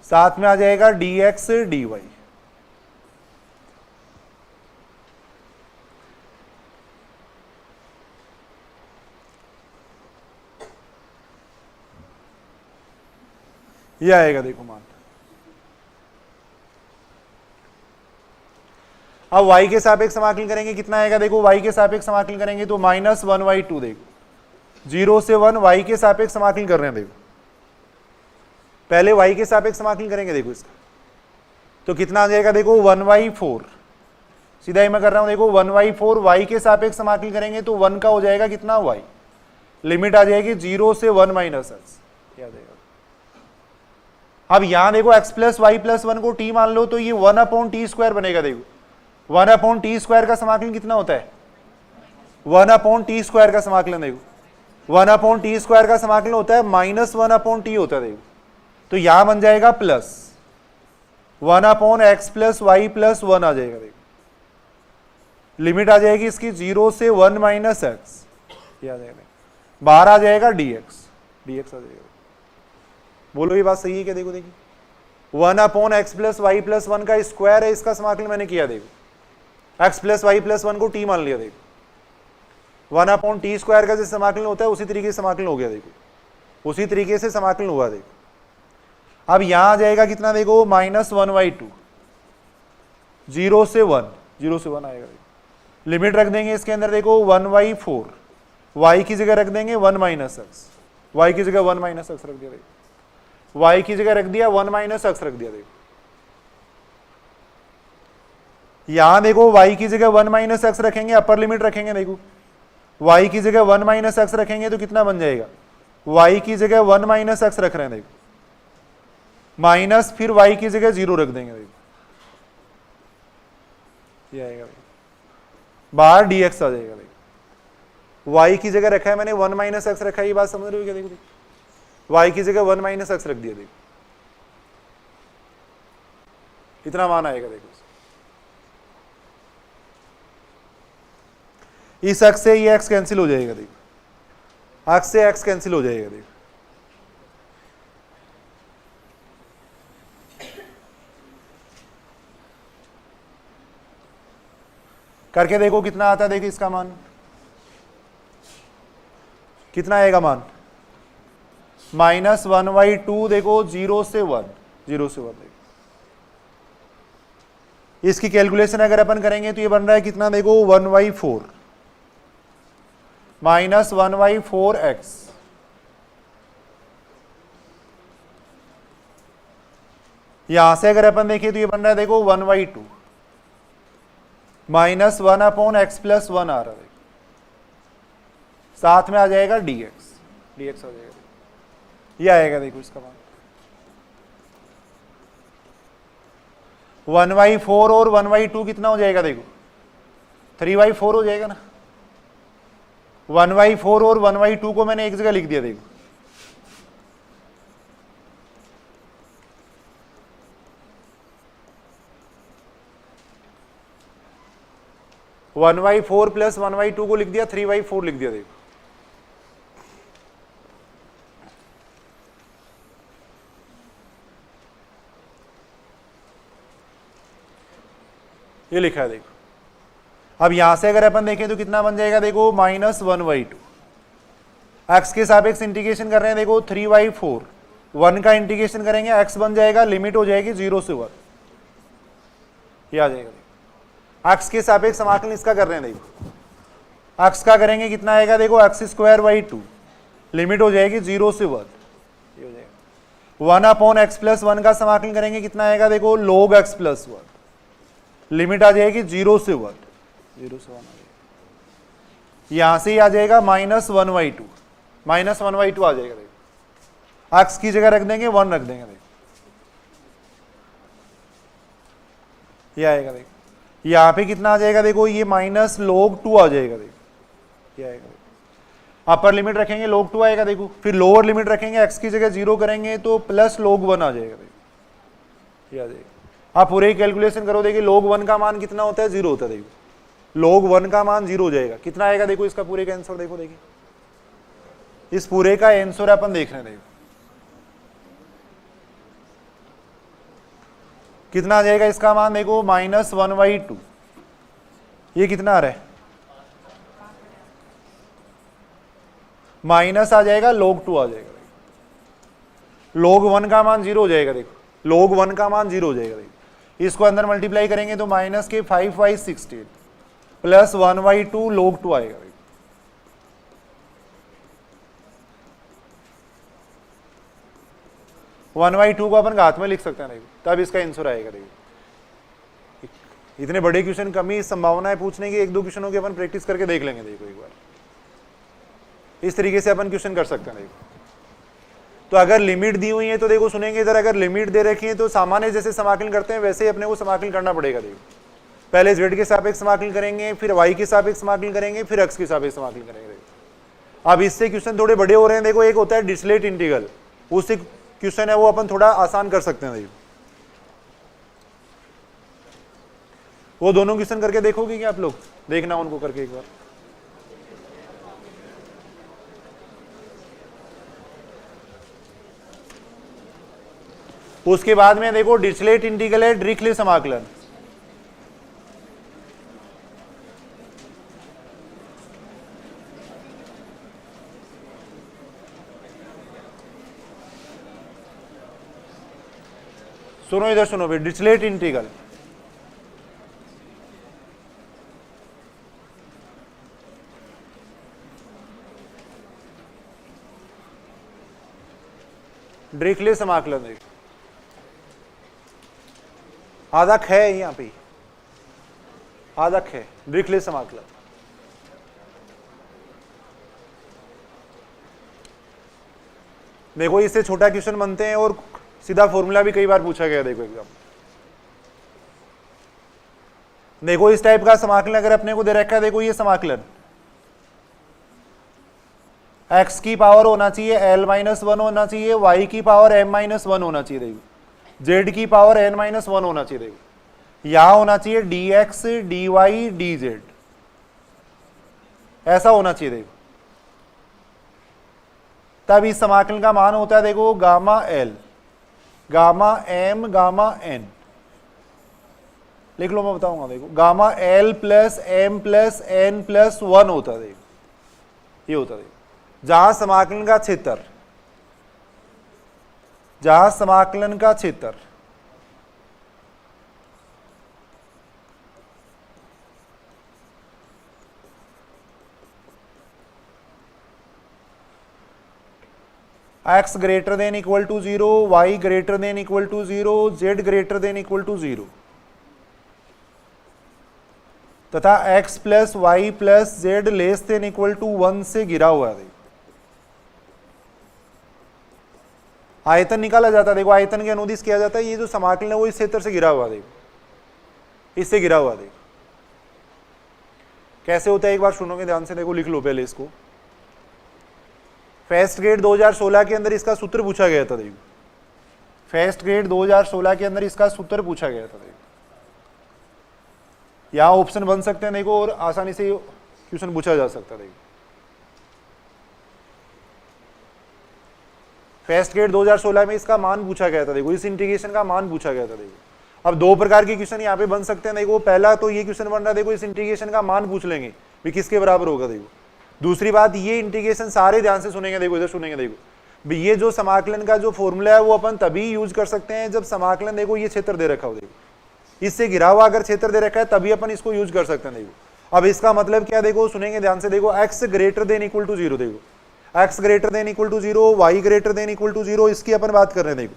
साथ में आ जाएगा dx dy। ये आएगा देखो मान। अब y के सापेक्ष समाकलन करेंगे, कितना आएगा? देखो y के सापेक्ष समाकलन करेंगे तो -1/2, देखो 0 से 1 y के सापेक्ष समाकलन कर रहे हैं, देखो पहले y के सापेक्ष समाकलन करेंगे, देखो इसका तो कितना आ जाएगा? देखो 1/4, सीधा ही मैं कर रहा हूं, देखो 1/4 y के सापेक्ष समाकलन करेंगे तो 1 का हो जाएगा कितना? y, लिमिट आ जाएगी 0 से 1 माइनस एक्स, याद आएगा। अब यहां देखो x प्लस वाई प्लस 1 को t मान लो तो ये 1/t² बनेगा। देखो 1/t² का समाकलन कितना होता है? 1/t² का समाकलन, देखो 1/t² का समाकलन होता है -1/t होता है, देखो तो यहां बन जाएगा plus 1/x plus Y plus 1 आ जाएगा, देखो लिमिट आ जाएगी इसकी 0 से 1 माइनस एक्स, याद आएगा, बाहर आ जाएगा dx आ जाएगा। बोलो ये बात सही है क्या? देखो देखिए 1/x प्लस वाई प्लस 1 का स्क्वायर है, इसका समाकलन मैंने किया, देखो x प्लस वाई प्लस 1 को t मान लिया, देखो 1/t² का जो समाकलन होता है उसी तरीके से समाकलन हो गया, देखो उसी तरीके से समाकलन हुआ, देखो अब यहां आ जाएगा कितना? देखो -1/2, 0 से 1 आएगा, देखो लिमिट रख देंगे इसके अंदर, देखो 1/4, y की जगह रख देंगे 1 माइनस एक्स, y की जगह 1 माइनस एक्स रख दिया, देखो y की जगह रख दिया 1 माइनस एक्स रख दिया, देखो यहां देखो y की जगह 1 माइनस एक्स रखेंगे, अपर लिमिट रखेंगे, देखो y की जगह 1 माइनस एक्स रखेंगे तो कितना बन जाएगा? y की जगह 1 माइनस एक्स रख रहे हैं, देखो माइनस फिर y की जगह 0 रख देंगे, देखो ये आएगा, देखो बाहर dx आ जाएगा, देखो y की जगह रखा है मैंने 1 माइनस एक्स रखा है, ये बात समझ रहे हो क्या? देखो y की जगह 1 माइनस एक्स रख दिया, देखो इतना मान आएगा, देखो इस x से ये x कैंसिल हो जाएगा, देखो x से x कैंसिल हो जाएगा, देखो करके देखो कितना आता है, देखो इसका मान कितना आएगा मान? -1/2, देखो 0 से 1 देखो इसकी कैलकुलेशन अगर अपन करेंगे तो ये बन रहा है कितना? देखो 1/4 -1/4x, यहां से अगर अपन देखें तो ये बन रहा है देखो 1/2 -1/x प्लस 1 आ रहा है, साथ में आ जाएगा dx आ जाएगा, ये आएगा, देखो इसका मान 1/4 और 1/2 कितना हो जाएगा? देखो 3/4 हो जाएगा ना। 1/4 और 1/2 को मैंने एक जगह लिख दिया, देखो 1/4 प्लस 1/2 को लिख दिया, 3/4 लिख दिया, देखो ये लिखा है, देखो अब यहां से अगर अपन देखें तो कितना बन जाएगा? देखो -1/2, x के सापेक्ष इंटीग्रेशन कर रहे हैं, देखो 3/4, 1 का इंटीग्रेशन करेंगे x बन जाएगा, लिमिट हो जाएगी 0 से 1, ये आ जाएगा, x के सापेक्ष समाकलन इसका कर रहे हैं, देखो x का करेंगे कितना आएगा? देखो x²/2, लिमिट हो जाएगी 0 से 1, ये हो जाएगा 1/x प्लस 1 का समाकलन करेंगे कितना आएगा? देखो log x प्लस 1, लिमिट आ जाएगी 0 से 1 आ जाएगा, यहां से ही आ जाएगा -1/2 आ जाएगा, देखो x की जगह रख देंगे 1 रख देंगे, देखो ये आएगा, देखो यहाँ पे कितना आ जाएगा देखो, ये माइनस log 2 आ जाएगा। देखो क्या आएगा, अपर लिमिट रखेंगे log 2 आएगा देखो, फिर लोअर लिमिट रखेंगे x की जगह 0 करेंगे तो प्लस log 1 आ जाएगा। देखो ये आ जाएगा। आप पूरे कैलकुलेशन करो, देखिए log 1 का मान कितना होता है, 0 होता है। देखो log 1 का मान 0 हो जाएगा, कितना आएगा देखो इसका पूरे का आंसर। देखो देखिए इस पूरे का आंसर अपन देख रहे हैं, देखो कितना आ जाएगा इसका मान, देखो -1/2। ये कितना आ रहा है, माइनस आ जाएगा, log 2 आ जाएगा। log 1 का मान 0 हो जाएगा। देखो log 1 का मान 0 हो जाएगा। देखो इसको अंदर मल्टीप्लाई करेंगे तो माइनस के 5/16 प्लस 1/2 log 2 आएगा। 1/2 को अपन घात में लिख सकते हैं, देखो तब इसका आंसर आएगा। देखो इतने बड़े क्वेश्चन कम ही संभावना है पूछने की, 1-2 क्वेश्चनों की अपन प्रैक्टिस करके देख लेंगे। देखो एक बार इस तरीके से अपन क्वेश्चन कर सकते हैं। देखो तो अगर लिमिट दी हुई है तो देखो सुनेंगे इधर, अगर लिमिट दे रखी है तो सामान्य जैसे समाकलन करते हैं वैसे ही अपने को समाकलन करना पड़ेगा। देखो पहले z के सापेक्ष समाकलन करेंगे, फिर y के सापेक्ष समाकलन करेंगे, फिर x के सापेक्ष समाकलन करेंगे। अब इससे क्वेश्चन थोड़े बड़े हो रहे हैं। देखो एक होता है डिरिचलेट इंटीग्रल, उससे क्वेश्चन है वो अपन थोड़ा आसान कर सकते हैं। देखो वो दोनों क्वेश्चन करके देखोगे क्या आप लोग, देखना उनको करके एक बार। उसके बाद में देखो डिरिचलेट इंटीग्रल है डिरिचलेट समाकलन। सुनो इधर सुनो भाई, डिरिचलेट इंटीग्रल डिरिचलेट समाकलन। देखो आदक है यहाँ पे, आदक है डिरिचलेट समाकलन। देखो इससे छोटा क्वेश्चन बनते हैं और सीधा फॉर्मूला भी कई बार पूछा गया। देखो एग्जाम, देखो इस टाइप का समाकलन अगर अपने को दे रखा है, देखो ये समाकलन x की पावर होना चाहिए l-1 होना चाहिए, y की पावर m-1 होना चाहिए, देखो z की पावर n-1 होना चाहिए। देखो यहां होना चाहिए dx dy dz, ऐसा होना चाहिए। देखो तब इस समाकलन का मान होता है देखो gamma l, gamma m, gamma n। लिख लो, मैं बताऊंगा। देखो gamma l plus m plus n plus 1 होता है। देखो ये होता है। देखो जहां समाकलन का क्षेत्र, जहां समाकलन का क्षेत्र x greater than equal to 0, y greater than equal to 0, z greater than equal to 0 तथा x plus Y plus Z less than equal to 1 से गिरा हुआ है। आयतन निकाला जाता है। देखो आयतन के अनुदिश किया जाता है। ये जो समाकलन है वो इस क्षेत्र से गिरा हुआ, देखो इससे गिरा हुआ। देखो कैसे होता है एक बार सुनोगे ध्यान से। देखो लिख लो पहले इसको। फर्स्ट ग्रेड 2016 के अंदर इसका सूत्र पूछा गया था। देखो फर्स्ट ग्रेड 2016 के अंदर इसका सूत्र पूछा गया था। देखो यहाँ ऑप्शन बन सकते हैं, देखो और आसानी से क्वेश्चन पूछा जा सकता है। देखो फर्स्ट ग्रेड 2016 में इसका मान पूछा गया था। देखो इस इंटीग्रेशन का मान पूछा गया था। देखो अब दो प्रकार के क्वेश्चन यहाँ पे बन सकते हैं। देखो पहला तो ये क्वेश्चन बन रहा है, देखो इस इंटीग्रेशन का मान पूछ लेंगे भी किसके बराबर होगा। देखो दूसरी बात, ये इंटीग्रेशन सारे ध्यान से सुनेंगे। देखो इधर सुनेंगे। देखो भी ये जो समाकलन का जो फॉर्मूला है वो अपन तभी यूज कर सकते हैं जब समाकलन देखो ये क्षेत्र दे रखा हो। देखो इससे घिरा हुआ अगर क्षेत्र दे रखा है तभी अपन इसको यूज कर सकते हैं। देखो अब इसका मतलब क्या, देखो सुनेंगे ध्यान से। देखो x greater than equal to 0, देखो x greater than equal to 0, y greater than equal to 0, इसकी अपन बात कर रहे हैं। देखो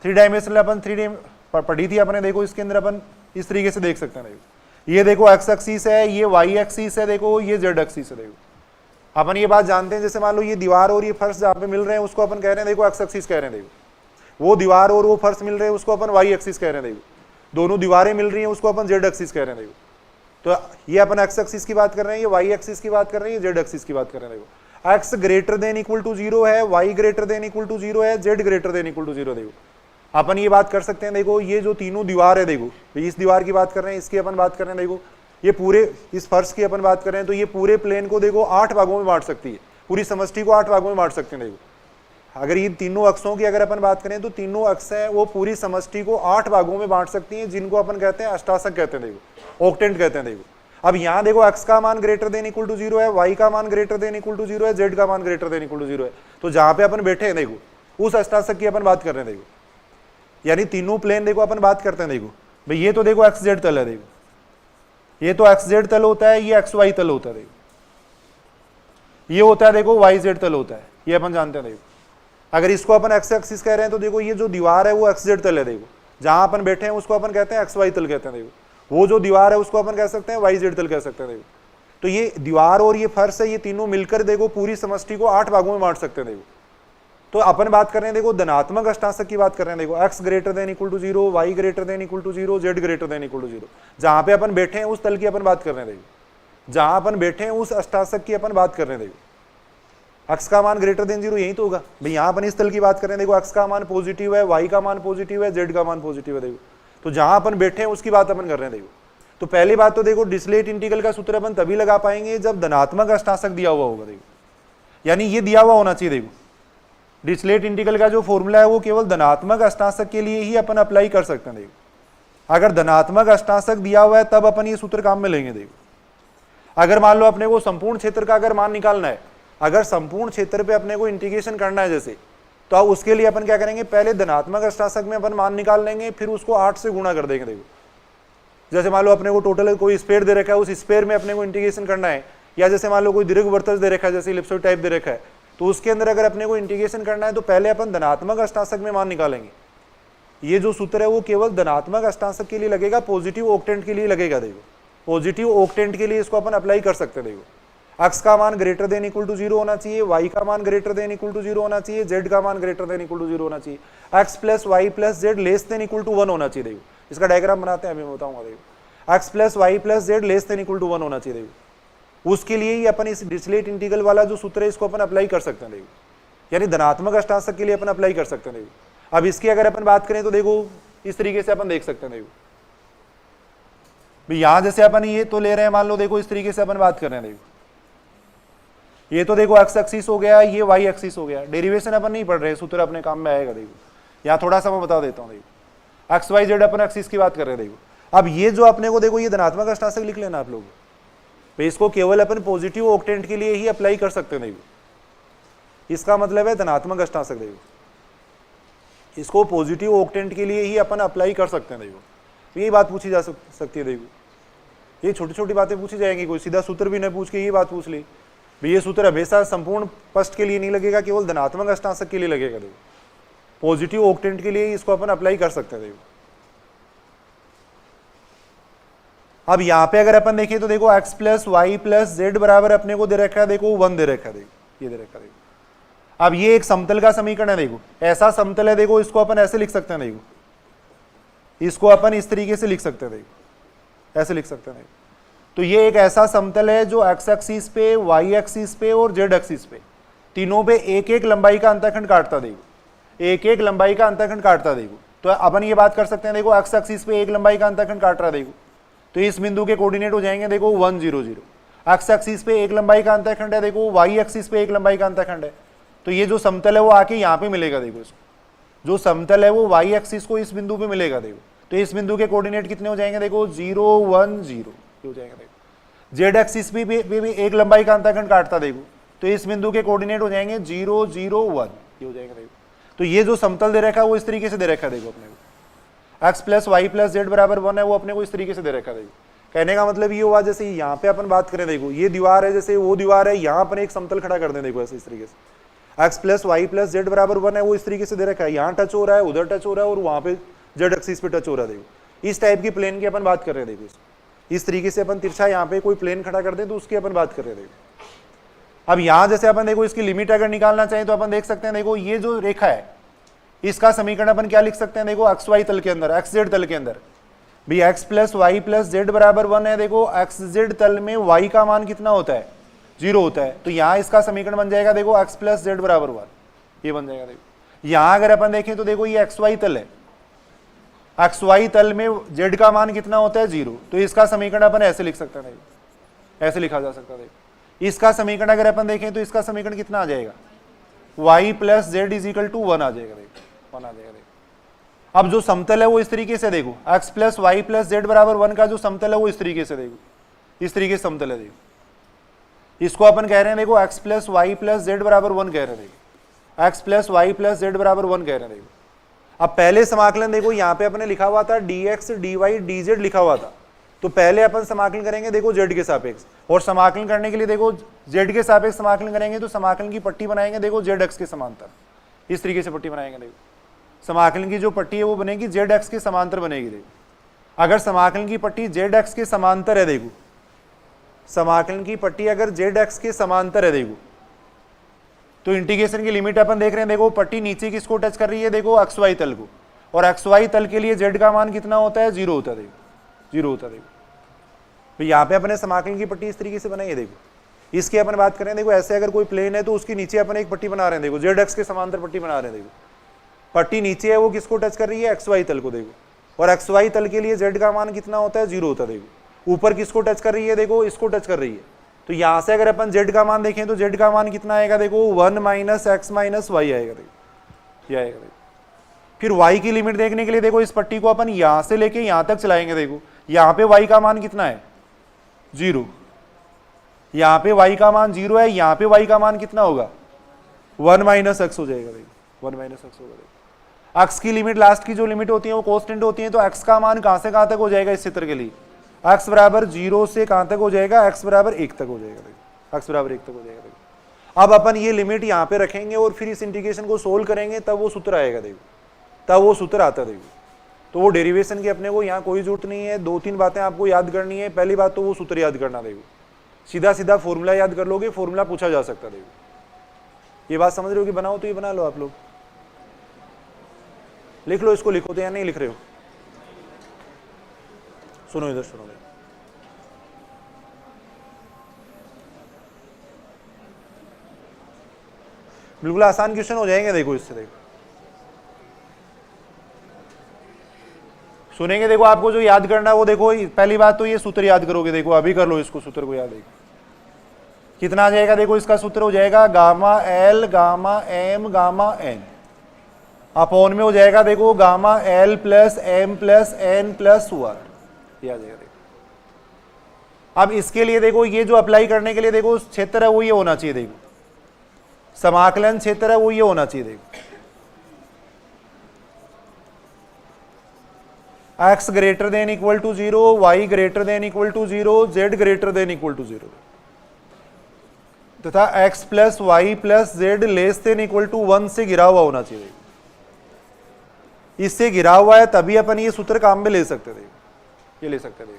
3 डायमेंशनल अपन 3D पढ़ी थी अपने। देखो इसके अंदर अपन इस तरीके से देख सकते हैं। देखो ये देखो x एक्सिस है, ये y एक्सिस है, देखो ये z एक्सिस है। देखो अपन ये बात जानते हैं, जैसे मान लो ये दीवार और ये फर्श जहाँ पे मिल रहे हैं उसको अपन कह रहे हैं देखो x एक्सिस कह रहे हैं। देखो वो दीवार और वो फर्श मिल रहे हैं उसको अपन y एक्सिस कह रहे हैं। देखो दोनों दीवारें मिल रही हैं, उसको अपन जेड एक्सिस कह रहे हैं। देखो तो ये अपन एक्स एक्सिस की बात कर रहे हैं, ये वाई एक्सिस की बात कर रहे हैं, ये जेड एक्सिस की बात कर रहे हैं। देखो x greater than equal to 0 है, y greater than equal to 0 है, z greater than equal to 0। देखो अपन ये बात कर सकते हैं, देखो ये जो तीनों दीवार है, देखो इस दीवार की बात कर रहे हैं, इसकी अपन बात कर रहे हैं, देखो ये पूरे इस फर्श की अपन बात कर रहे हैं, तो ये पूरे प्लेन को देखो 8 भागों में बांट सकती है, पूरी समष्टि को 8 भागों में बांट सकते हैं। देखो अगर ये तीनों अक्षों की अगर अपन बात करें तो तीनों अक्ष है वो पूरी समष्टि को 8 भागों में बांट सकती हैं, जिनको अपन कहते हैं अष्टाशक कहते हैं, देखो ऑक्टेंट कहते हैं। देखो अब यहाँ देखो एक्स का मान ग्रेटर देन इक्वल टू 0 है, वाई का मान ग्रेटर देन इक्वल टू 0 है, जेड का मान ग्रेटर देन इक्वल टू 0 है। तो जहां पे अपन बैठे हैं देखो उस अष्टाशक की अपन बात कर रहे हैं। देखो यानी तीनों प्लेन देखो अपन बात करते हैं, देखो भाई ये तो देखो एक्स जेड तल है, देखो ये तो एक्स जेड तल होता है, ये एक्स वाई तल होता है, देखो ये होता है देखो वाई जेड तल होता है, ये अपन जानते हैं। देखो अगर इसको अपन एक्स एक्सिस कह रहे हैं तो देखो ये जो दीवार है वो एक्स जेड तल है, देखो जहां अपन बैठे हैं उसको अपन कहते हैं एक्स वाई तल कहते हैं। देखो वो जो दीवार है उसको अपन कह सकते हैं वाई जेड तल कह सकते हैं। देखो तो ये दीवार और ये फर्श है, ये तीनों मिलकर देखो पूरी समष्टि को 8 भागों में बांट सकते हैं। देखो तो अपन बात कर रहे हैं देखो धनात्मक अष्टाशक की बात कर रहे हैं। देखो x greater than equal to 0, y greater than equal to 0, z greater than equal to 0, जहां पे अपन बैठे हैं उस तल की अपन बात कर रहे हैं। देखो जहां अपन बैठे हैं उस अष्टाशक की अपन बात कर रहे हैं। देखो एक्स का मान ग्रेटर देन 0 यही तो होगा भाई, यहाँ अपन इस तल की बात कर रहे हैं। देखो एक्स का मान पॉजिटिव है, वाई का मान पॉजिटिव है, जेड का मान पॉजिटिव है। देखो तो जहां अपन बैठे हैं उसकी बात अपन कर रहे हैं। देखो तो पहली बात तो देखो डिरिचलेट इंटीग्रल का सूत्र अपन तभी लगा पाएंगे जब धनात्मक अष्टाशक दिया हुआ होगा। देखो यानी ये दिया हुआ होना चाहिए। देखो डिरिचलेट इंटीग्रल का जो फॉर्मूला है वो केवल धनात्मक अष्टाशक के लिए ही अपन अप्लाई कर सकते हैं। देखो अगर धनात्मक अष्टाशक दिया हुआ है तब अपन ये सूत्र काम में लेंगे। देखो अगर मान लो अपने को संपूर्ण क्षेत्र का अगर मान निकालना है, अगर संपूर्ण क्षेत्र पे अपने को इंटीग्रेशन करना है जैसे, तो अब उसके लिए अपन क्या करेंगे, पहले धनात्मक अष्टाशक में अपन मान निकाल लेंगे, फिर उसको 8 से गुणा कर देंगे। देखो जैसे मान लो अपने को टोटल कोई स्फीयर दे रखा है, उस स्फीयर में अपने को इंटीग्रेशन करना है, या जैसे मान लो कोई दीर्घवृत्त दे रखा है, जैसे इलिप्सॉइड टाइप दे रखा है, तो उसके अंदर अगर अपने को इंटीग्रेशन करना है तो पहले अपन धनात्मक अष्टाशक में मान निकालेंगे। ये जो सूत्र है वो केवल धनात्मक अष्टाशक के लिए लगेगा, पॉजिटिव ऑक्टेंट के लिए लगेगा। देखो पॉजिटिव ऑक्टेंट के लिए इसको अपन अप्लाई कर सकते हैं। देखो एक्स का मान ग्रेटर देन इक्वल टू 0 होना चाहिए, वाई का मान ग्रेटर देन इक्वल टू 0 होना चाहिए, जेड का मान ग्रेटर देन इक्वल टू 0 होना चाहिए, x plus Y plus Z less than equal to 1 होना चाहिए। देखो इसका डायग्राम बनाते हैं, अभी मैं बताऊंगा। देखो x plus Y plus Z less than equal to 1 होना चाहिए। देखो उसके लिए ही अपन इस डिरिचलेट इंटीग्रल वाला जो सूत्र है इसको अपन अप्लाई कर सकते हैं। देखो यानी धनात्मक अष्टाशक के लिए अपन अप्लाई कर सकते हैं। देखो अब इसकी अगर अपन बात करें तो देखो इस तरीके से अपन देख सकते हैं। देखो यहां जैसे अपन ये तो ले रहे हैं, मान लो देखो इस तरीके से अपन बात कर रहे हैं। देखो ये तो देखो एक्स एक्सिस हो गया, ये वाई एक्सिस हो गया। डेरिवेशन अपन नहीं पढ़ रहे, सूत्र अपने काम में आएगा। देखो यहाँ थोड़ा सा मैं बता देता हूँ। देखो एक्स वाई जेड अपन एक्सिस की बात कर रहे हैं। देखो अब ये जो अपने को देखो ये धनात्मक अष्टाशक लिख लेना आप लोग, तो इसको केवल अपन पॉजिटिव ऑक्टेंट के लिए ही अप्लाई कर सकते हैं। देखो इसका मतलब है धनात्मक अष्टाशक। देखो इसको पॉजिटिव ऑक्टेंट के लिए ही अपन अप्लाई कर सकते हैं। देखो यही बात पूछी जा सकती है। देखो ये छोटी छोटी बातें पूछी जाएंगी, कोई सीधा सूत्र भी नहीं पूछ के ये बात पूछ ली। ये सूत्र हमेशा संपूर्ण पस्ट के लिए नहीं लगेगा, केवल धनात्मक अष्टाशक के लिए लगेगा। देखो पॉजिटिव ऑक्टेंट के लिए इसको अपन अप्लाई कर सकते हैं। देखो अब यहाँ पे अगर अपन देखें तो देखो x plus Y plus z बराबर अपने को दे रखा है, देखो 1 दे रखा है। देखो ये दे रखा है। देखो अब ये एक समतल का समीकरण है। देखो ऐसा समतल है, देखो इसको अपन ऐसे लिख सकते हैं। देखो इसको अपन इस तरीके से लिख सकते हैं। देखो ऐसे लिख सकते हैं। तो ये एक ऐसा समतल है जो एक्स एक्सिस पे, वाई एक्सिस पे और जेड एक्सिस पे तीनों पे एक एक लंबाई का अंतःखंड काटता। देखो एक एक लंबाई का अंतःखंड काटता। देखो तो अपन ये बात कर सकते हैं, देखो एक्स एक्सिस पे एक लंबाई का अंतःखंड काट रहा है। देखो तो इस बिंदु के कोऑर्डिनेट हो जाएंगे देखो 1 0 0। एक्स एक्सिस पे एक लंबाई का अंतःखंड है, देखो वाई एक्सिस पे एक लंबाई का अंतःखंड है। तो ये जो समतल है वो आके यहाँ पे मिलेगा। देखो इसको जो समतल है वो वाई एक्सिस को इस बिंदु पे मिलेगा। देखो तो इस बिंदु के कोऑर्डिनेट कितने हो जाएंगे, देखो 0 1 0 हो जाएगा। देखो जेड एक्सिस पे भी एक लंबाई का अंतःखंड काटता। देखो तो इस बिंदु के कोऑर्डिनेट हो जाएंगे 0 0 1 हो जाएगा। देखो तो ये जो समतल दे रखा है वो इस तरीके से दे रखा है। देखो अपने को x plus Y plus z बराबर 1 है, वो अपने को इस तरीके से दे रखा है। देखो कहने का मतलब ये हुआ, जैसे यहाँ पे अपन बात करें, देखो ये दीवार है, जैसे वो दीवार है, यहाँ पर एक समतल खड़ा कर दें। देखो ऐसे इस तरीके से x plus Y plus z बराबर 1 है, वो इस तरीके से दे रखा है। यहाँ टच हो रहा है, उधर टच हो रहा है, और वहाँ पे जेड एक्सिस पे टच हो रहा है। देखो इस टाइप की प्लेन की अपन बात कर रहे हैं। देखो इस तरीके से अपन तिरछा यहाँ पे कोई प्लेन खड़ा कर दें तो उसकी अपन बात कर रहे हैं। देखो अब यहाँ जैसे अपन देखो इसकी लिमिट अगर निकालना चाहिए तो अपन देख सकते हैं, देखो ये जो रेखा है इसका समीकरण अपन क्या लिख सकते हैं, देखो एक्स वाई तल के अंदर, एक्स जेड तल के अंदर भाई x plus Y plus z बराबर 1 है। देखो एक्स जेड तल में y का मान कितना होता है, 0 होता है। तो यहां इसका समीकरण बन जाएगा देखो x प्लस जेड बराबर 1, ये बन जाएगा। देखो यहां अगर अपन देखें तो देखो ये एक्स वाई तल है, एक्स वाई तल में z का मान कितना होता है, 0। तो इसका समीकरण अपन ऐसे लिख सकते हैं, ऐसे लिखा जा सकता है। इसका समीकरण अगर अपन देखें तो इसका समीकरण कितना आ जाएगा, y plus z is equal to 1 आ जाएगा। देखो 1 आ जाएगा। देखो अब जो समतल है वो इस तरीके से, देखो x plus Y plus z बराबर 1 का जो समतल है वो इस तरीके से, देखो इस तरीके से समतल है। देखो इसको अपन कह रहे हैं, देखो x plus Y plus z बराबर 1 कह रहे हैं। देखो x plus Y plus z बराबर 1 कह रहे हैं। देखो अब पहले समाकलन देखो यहाँ पे अपने लिखा हुआ था dx dy dz लिखा हुआ था। तो पहले अपन समाकलन करेंगे देखो z के सापेक्ष, और समाकलन करने के लिए देखो z के सापेक्ष समाकलन करेंगे तो समाकलन की पट्टी बनाएंगे देखो z अक्ष के समांतर, इस तरीके से पट्टी बनाएंगे। देखो समाकलन की जो पट्टी है वो बनेगी z अक्ष के समांतर बनेगी। देखो अगर समाकलन की पट्टी z अक्ष के समांतर है, देखो समाकलन की पट्टी अगर z अक्ष के समांतर है, देखो तो इंटीग्रेशन की लिमिट अपन देख रहे हैं। देखो पट्टी नीचे किसको टच कर रही है, देखो एक्स वाई तल को, और एक्स वाई तल के लिए z का मान कितना होता है, 0 होता है। देखो 0 होता है। देखो तो यहाँ पे अपने समाकलन की पट्टी इस तरीके से बनाई है। देखो इसकी अपन बात करें, देखो ऐसे अगर कोई प्लेन है तो उसके नीचे अपन एक पट्टी बना रहे हैं। देखो जेड एक्स के समांतर पट्टी बना रहे हैं। देखो पट्टी नीचे है वो किसको टच कर रही है, एक्स वाई तल को। देखो और एक्स वाई तल के लिए जेड का मान कितना होता है, 0 होता है। देखो ऊपर किसको टच कर रही है, देखो इसको टच कर रही है। तो यहाँ से अगर अपन जेड का मान देखें तो जेड का मान कितना आएगा, देखो 1 माइनस एक्स माइनस वाई आएगा। देखो ये आएगा। देखो फिर y की लिमिट देखने के लिए देखो इस पट्टी को अपन यहाँ से लेके यहाँ तक चलाएंगे। देखो यहाँ पे y का मान कितना है, 0। यहाँ पे y का मान 0 है, यहाँ पे y का मान कितना होगा, 1 माइनस एक्स हो जाएगा। देखो 1 माइनस एक्स होगा। देखो एक्स की लिमिट, लास्ट की जो लिमिट होती है वो कांस्टेंट होती है। तो x का मान कहाँ से कहाँ तक हो जाएगा इस चित्र के लिए, x बराबर 0 से कहाँ तक हो जाएगा, x बराबर 1 तक हो जाएगा। देखो x बराबर 1 तक हो जाएगा। देखो अब अपन ये लिमिट यहाँ पे रखेंगे और फिर इस इंटीग्रेशन को सोल्व करेंगे, तब वो सूत्र आएगा। देखो तब वो सूत्र आता है। देखो तो वो डेरिवेशन की अपने को यहाँ कोई जरूरत नहीं है। 2-3 बातें आपको याद करनी है। पहली बात तो वो सूत्र याद करना। देखो सीधा सीधा फॉर्मूला याद कर लोगे, फॉर्मूला पूछा जा सकता है। देखो ये बात समझ रहे हो कि बनाओ तो ये बना लो, आप लोग लिख लो इसको, लिखो तो या नहीं लिख रहे हो, सुनो इधर सुनो। बिल्कुल आसान क्वेश्चन हो जाएंगे। देखो इससे, देखो सुनेंगे। देखो आपको जो याद करना है वो देखो, पहली बात तो ये सूत्र याद करोगे। देखो अभी कर लो इसको, सूत्र को याद। देखो कितना आ जाएगा, देखो इसका सूत्र हो जाएगा gamma l gamma m gamma n upon में हो जाएगा देखो gamma l plus m plus n प्लस 1, ये आ जाएगा। देखो अब इसके लिए देखो ये जो अप्लाई करने के लिए देखो क्षेत्र है वो ये होना चाहिए। देखो समाकलन क्षेत्र है वो ये होना चाहिए। देखो x greater than equal to 0, y greater than equal to 0, z greater than equal to 0 तथा x plus Y plus Z less than equal to 1 से गिरा हुआ होना चाहिए। इससे गिरा हुआ है तभी अपन ये सूत्र काम में ले सकते थे, ये ले सकते थे।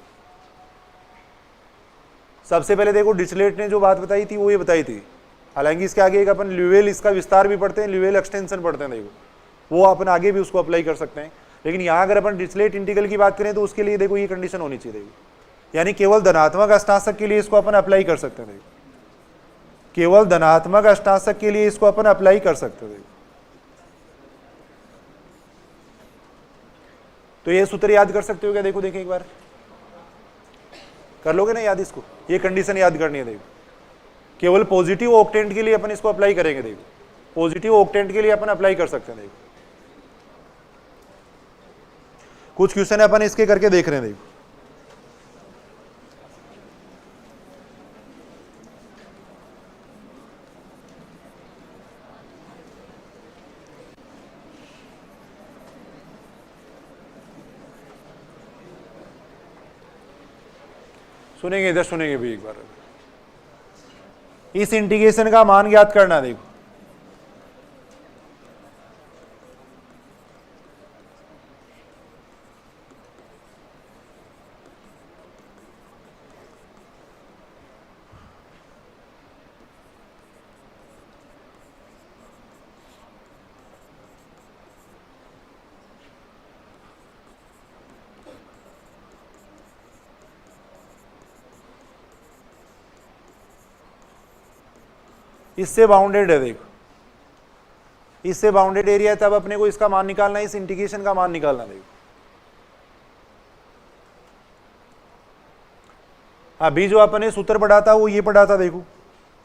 सबसे पहले देखो डिरिचलेट ने जो बात बताई थी वो ये बताई थी। हालांकि इसके आगे एक अपन ल्यूवेल, इसका विस्तार भी पढ़ते हैं, ल्यूवेल एक्सटेंशन पढ़ते हैं। देखो वो अपन आगे भी उसको अप्लाई कर सकते हैं। लेकिन यहाँ अगर अपन डिरिचलेट इंटीग्रल की बात करें तो उसके लिए देखो ये कंडीशन होनी चाहिए। देखो यानी केवल धनात्मक अष्टांशक के लिए इसको अपन अप्लाई कर सकते हैं। देखो केवल धनात्मक अष्टांशक के लिए इसको अपन अप्लाई कर सकते हैं। तो ये सूत्र याद कर सकते हो क्या, देखो देखें एक बार कर लोगे ना याद इसको, ये कंडीशन याद करनी है। देखो केवल पॉजिटिव ऑक्टेंट के लिए अपन इसको अप्लाई करेंगे। देखो पॉजिटिव ऑक्टेंट के लिए अपन अप्लाई कर सकते हैं। देखो कुछ क्वेश्चन अपन इसके करके देख रहे हैं। देखो सुनेंगे, इधर सुनेंगे भी एक बार। इस इंटीग्रेशन का मान ज्ञात करना। देखो इससे बाउंडेड है, देखो इससे बाउंडेड एरिया है, तब अपने को इसका मान निकालना है, इस इंटीग्रेशन का मान निकालना। देखो अभी जो अपने सूत्र पढ़ा था वो ये पढ़ा था, देखो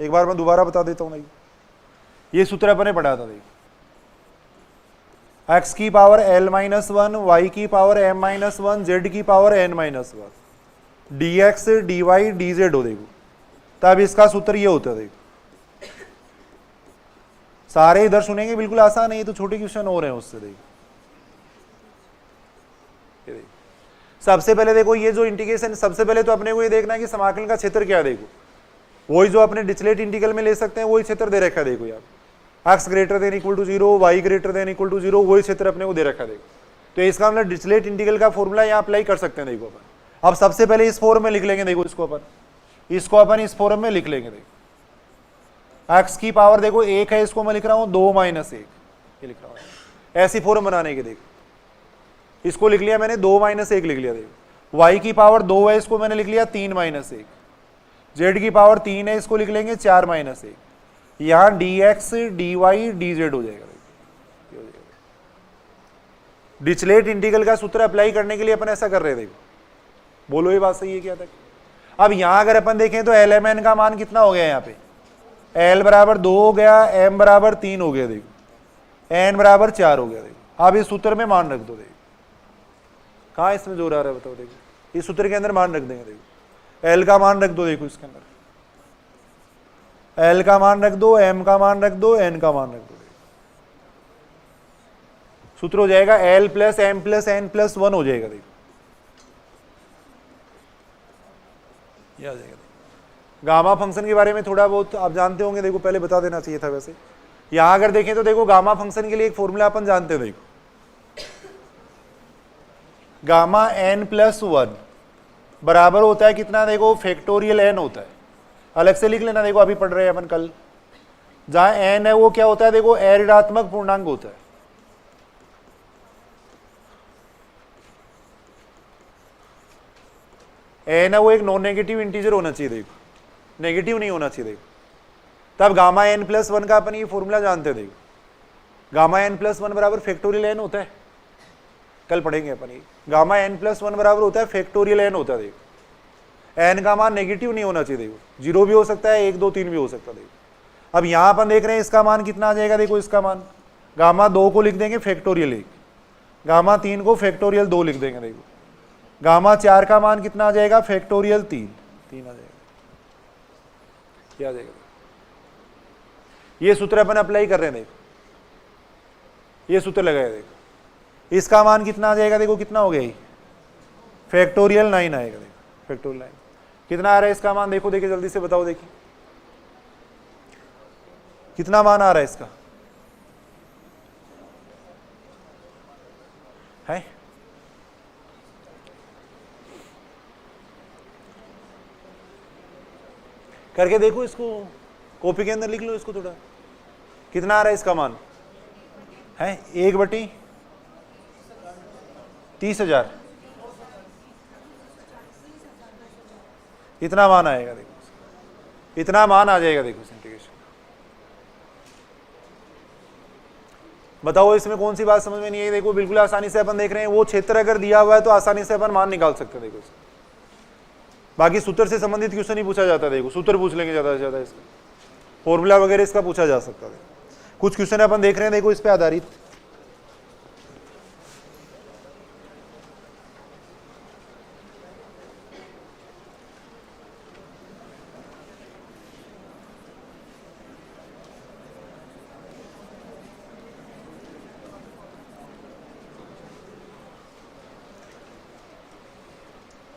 एक बार मैं दोबारा बता देता हूं। ये सूत्र अपने पढ़ा था, देखो x की power l minus one, y की power m minus one, z की power n minus one, d x D Y D z हो। देखो तब इसका सूत्र ये होता है। देखो सारे इधर सुनेंगे, बिल्कुल आसान है, ये तो छोटे क्वेश्चन हो रहे हैं उससे। देखो सबसे पहले देखो ये जो इंटीग्रेशन, सबसे पहले तो अपने को ये देखना है कि समाकलन का क्षेत्र क्या है। देखो वही जो अपने डिरिचलेट इंटीग्रल में ले सकते हैं, वही क्षेत्र दे रखा है। देखो यार x greater than equal to 0, y greater than equal to 0, वही क्षेत्र अपने को दे रखा है। देखो तो इसका मतलब डिरिचलेट इंटीग्रल का फॉर्मूला यहाँ अप्लाई कर सकते हैं। देखो अपन अब सबसे पहले इस फॉर्म में लिख लेंगे। देखो इसको अपन इस फॉर्म में लिख लेंगे। देखो x की पावर देखो 1 है, इसको मैं लिख रहा हूँ 2 माइनस 1, ये लिख रहा हूँ ऐसी फॉर्म बनाने के। देखो इसको लिख लिया मैंने 2 माइनस 1 लिख लिया। देखो y की पावर 2 है, इसको मैंने लिख लिया 3 माइनस 1, z की पावर 3 है, इसको लिख लेंगे 4 माइनस 1, यहाँ dx dy dz हो जाएगा। डिरिचलेट इंटीग्रल का सूत्र अप्लाई करने के लिए अपन ऐसा कर रहे हैं। देखो बोलो ये बात सही है क्या तक? अब यहाँ अगर अपन देखें तो lmn का मान कितना हो गया यहाँ पे, l बराबर 2 हो गया, m बराबर 3 हो गया, देखो n बराबर 4 हो गया। देखो अब इस सूत्र में मान रख दो। देखो कहाँ इसमें जोर आ रहा है बताओ। देखो इस सूत्र के अंदर मान रख देंगे। देखो l का मान रख दो, देखो इसके अंदर l का मान रख दो, m का मान रख दो, n का मान रख दो। सूत्र हो जाएगा l plus m plus n plus 1 हो जाएगा। देखो ये आ जाएगा। गामा फंक्शन के बारे में थोड़ा बहुत आप जानते होंगे, देखो पहले बता देना चाहिए था वैसे। यहां अगर देखें तो देखो गामा फंक्शन के लिए एक फॉर्मूला अपन जानते हैं। देखो गामा n प्लस 1 बराबर होता है कितना, देखो फैक्टोरियल n होता है। अलग से लिख लेना, देखो अभी पढ़ रहे हैं अपन कल। जहां n है वो क्या होता है, देखो ऋणात्मक पूर्णांक होता है। n है वो एक नॉन नेगेटिव इंटीजर होना चाहिए। देखो नेगेटिव नहीं होना चाहिए। देखो तब गामा n प्लस 1 का अपन ये फॉर्मूला जानते हैं। देखो गामा n प्लस 1 बराबर फैक्टोरियल n होता है, कल पढ़ेंगे अपन ये। गामा n प्लस 1 बराबर होता है फैक्टोरियल n होता है। देखो n का मान नेगेटिव नहीं होना चाहिए। देखो 0 भी हो सकता है, 1 2 3 भी हो सकता है। देखो अब यहाँ अपन देख रहे हैं इसका मान कितना आ जाएगा। देखो इसका मान गामा 2 को लिख देंगे फैक्टोरियल 1, गामा 3 को फैक्टोरियल 2 लिख देंगे। देखो गामा 4 का मान कितना आ जाएगा, फैक्टोरियल 3 आ जाएगा। क्या आ जाएगा? ये सूत्र अपन अप्लाई कर रहे हैं। देखो ये सूत्र लगाया। देखो इसका मान कितना आ जाएगा, देखो कितना हो गया, फैक्टोरियल 9 आएगा। देखो फैक्टोरियल 9 कितना आ रहा है इसका मान, देखो देखिए जल्दी से बताओ। देखिए कितना मान आ रहा है इसका, है करके देखो, इसको कॉपी के अंदर लिख लो इसको थोड़ा। कितना आ रहा है इसका मान, है 1/30,000 इतना मान आएगा। देखो इतना मान आ जाएगा। देखो इंटीग्रेशन बताओ इसमें कौन सी बात समझ में नहीं आई। देखो बिल्कुल आसानी से अपन देख रहे हैं, वो क्षेत्र अगर दिया हुआ है तो आसानी से अपन मान निकाल सकते हैं। देखो बाकी सूत्र से संबंधित क्वेश्चन नहीं पूछा जाता। देखो सूत्र पूछ लेंगे ज्यादा से ज्यादा, इसका फॉर्मूला वगैरह इसका पूछा जा सकता है। कुछ क्वेश्चन अपन देख रहे हैं देखो इस पे आधारित।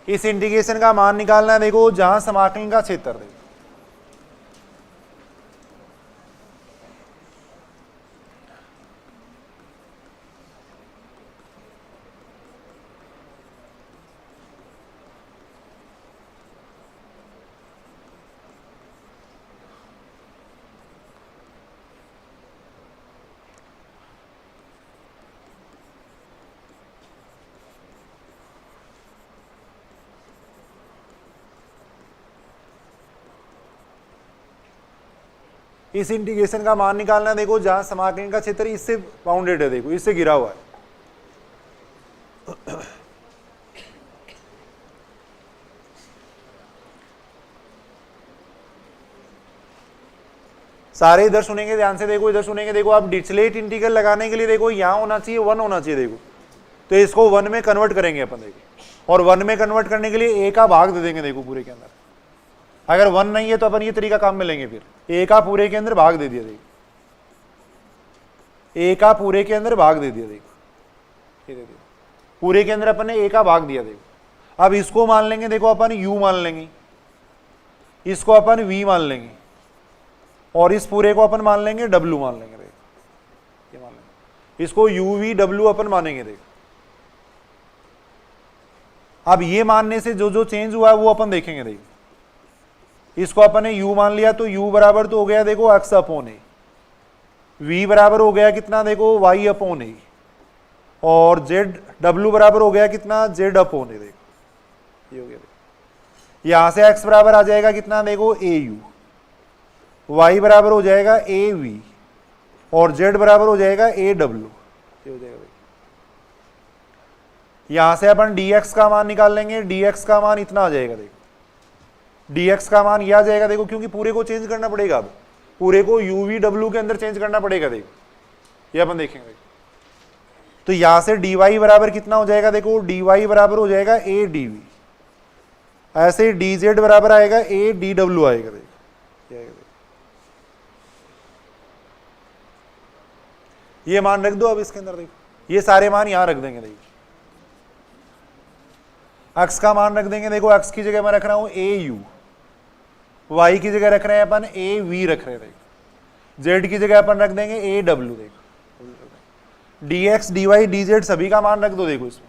इस इंटीग्रेशन का मान निकालना है। देखो जहां समाकलन का क्षेत्र, देखो इस इंटीग्रेशन का मान निकालना है, देखो जहां समाकलन का क्षेत्र इससे बाउंडेड है, देखो इससे घिरा हुआ है। सारे इधर सुनेंगे ध्यान से, देखो इधर सुनेंगे, देखो आप डिरिचलेट इंटीग्रल लगाने के लिए देखो यहां होना चाहिए 1 होना चाहिए, देखो तो इसको 1 में कन्वर्ट करेंगे अपन, देखो और 1 में कन्वर्ट करने के लिए a का भाग दे देंगे, देखो पूरे के अंदर। अगर 1 नहीं है तो अपन ये तरीका काम में लेंगे, फिर a का पूरे के अंदर भाग दे दिया, देखो a का पूरे के अंदर भाग दे दिया, देखो ये दे दिया पूरे के अंदर अपन ने a का भाग दिया, देखो। अब इसको मान लेंगे, देखो अपन u मान लेंगे, इसको अपन v मान लेंगे और इस पूरे को अपन मान लेंगे w मान लेंगे, देखो ये मान लेंगे, इसको u v w अपन मानेंगे, देखो। अब ये मानने से जो जो चेंज हुआ है वो अपन देखेंगे, देखो इसको अपन ने u मान लिया तो u बराबर तो हो गया देखो x अपॉन a, v बराबर हो गया कितना देखो y अपॉन a और z w बराबर हो गया कितना z अपॉन a, देखो ये हो गया। देखो यहां से x बराबर आ जाएगा कितना देखो au, y बराबर हो जाएगा av और z बराबर हो जाएगा aw, ये हो जाएगा। यहां से अपन dx का मान निकाल लेंगे, dx का मान इतना आ जाएगा, देखो dx का मान यह आ जाएगा, देखो क्योंकि पूरे को चेंज करना पड़ेगा, अब पूरे को uv w के अंदर चेंज करना पड़ेगा, देखो ये अपन देखेंगे। देखो तो यहां से dy बराबर कितना हो जाएगा, देखो dy बराबर हो जाएगा a dv, ऐसे dz बराबर आएगा a dw आएगा, देखो ये मान रख दो अब इसके अंदर, देखो ये सारे मान यहां रख देंगे, देखो x का मान रख देंगे, देखो x की जगह मैं रख रहा हूं au, y की जगह रख रहे हैं अपन av रख रहे हैं, देखो z की जगह अपन रख देंगे aw, देखो dx dy dz सभी का मान रख दो, देखो इसमें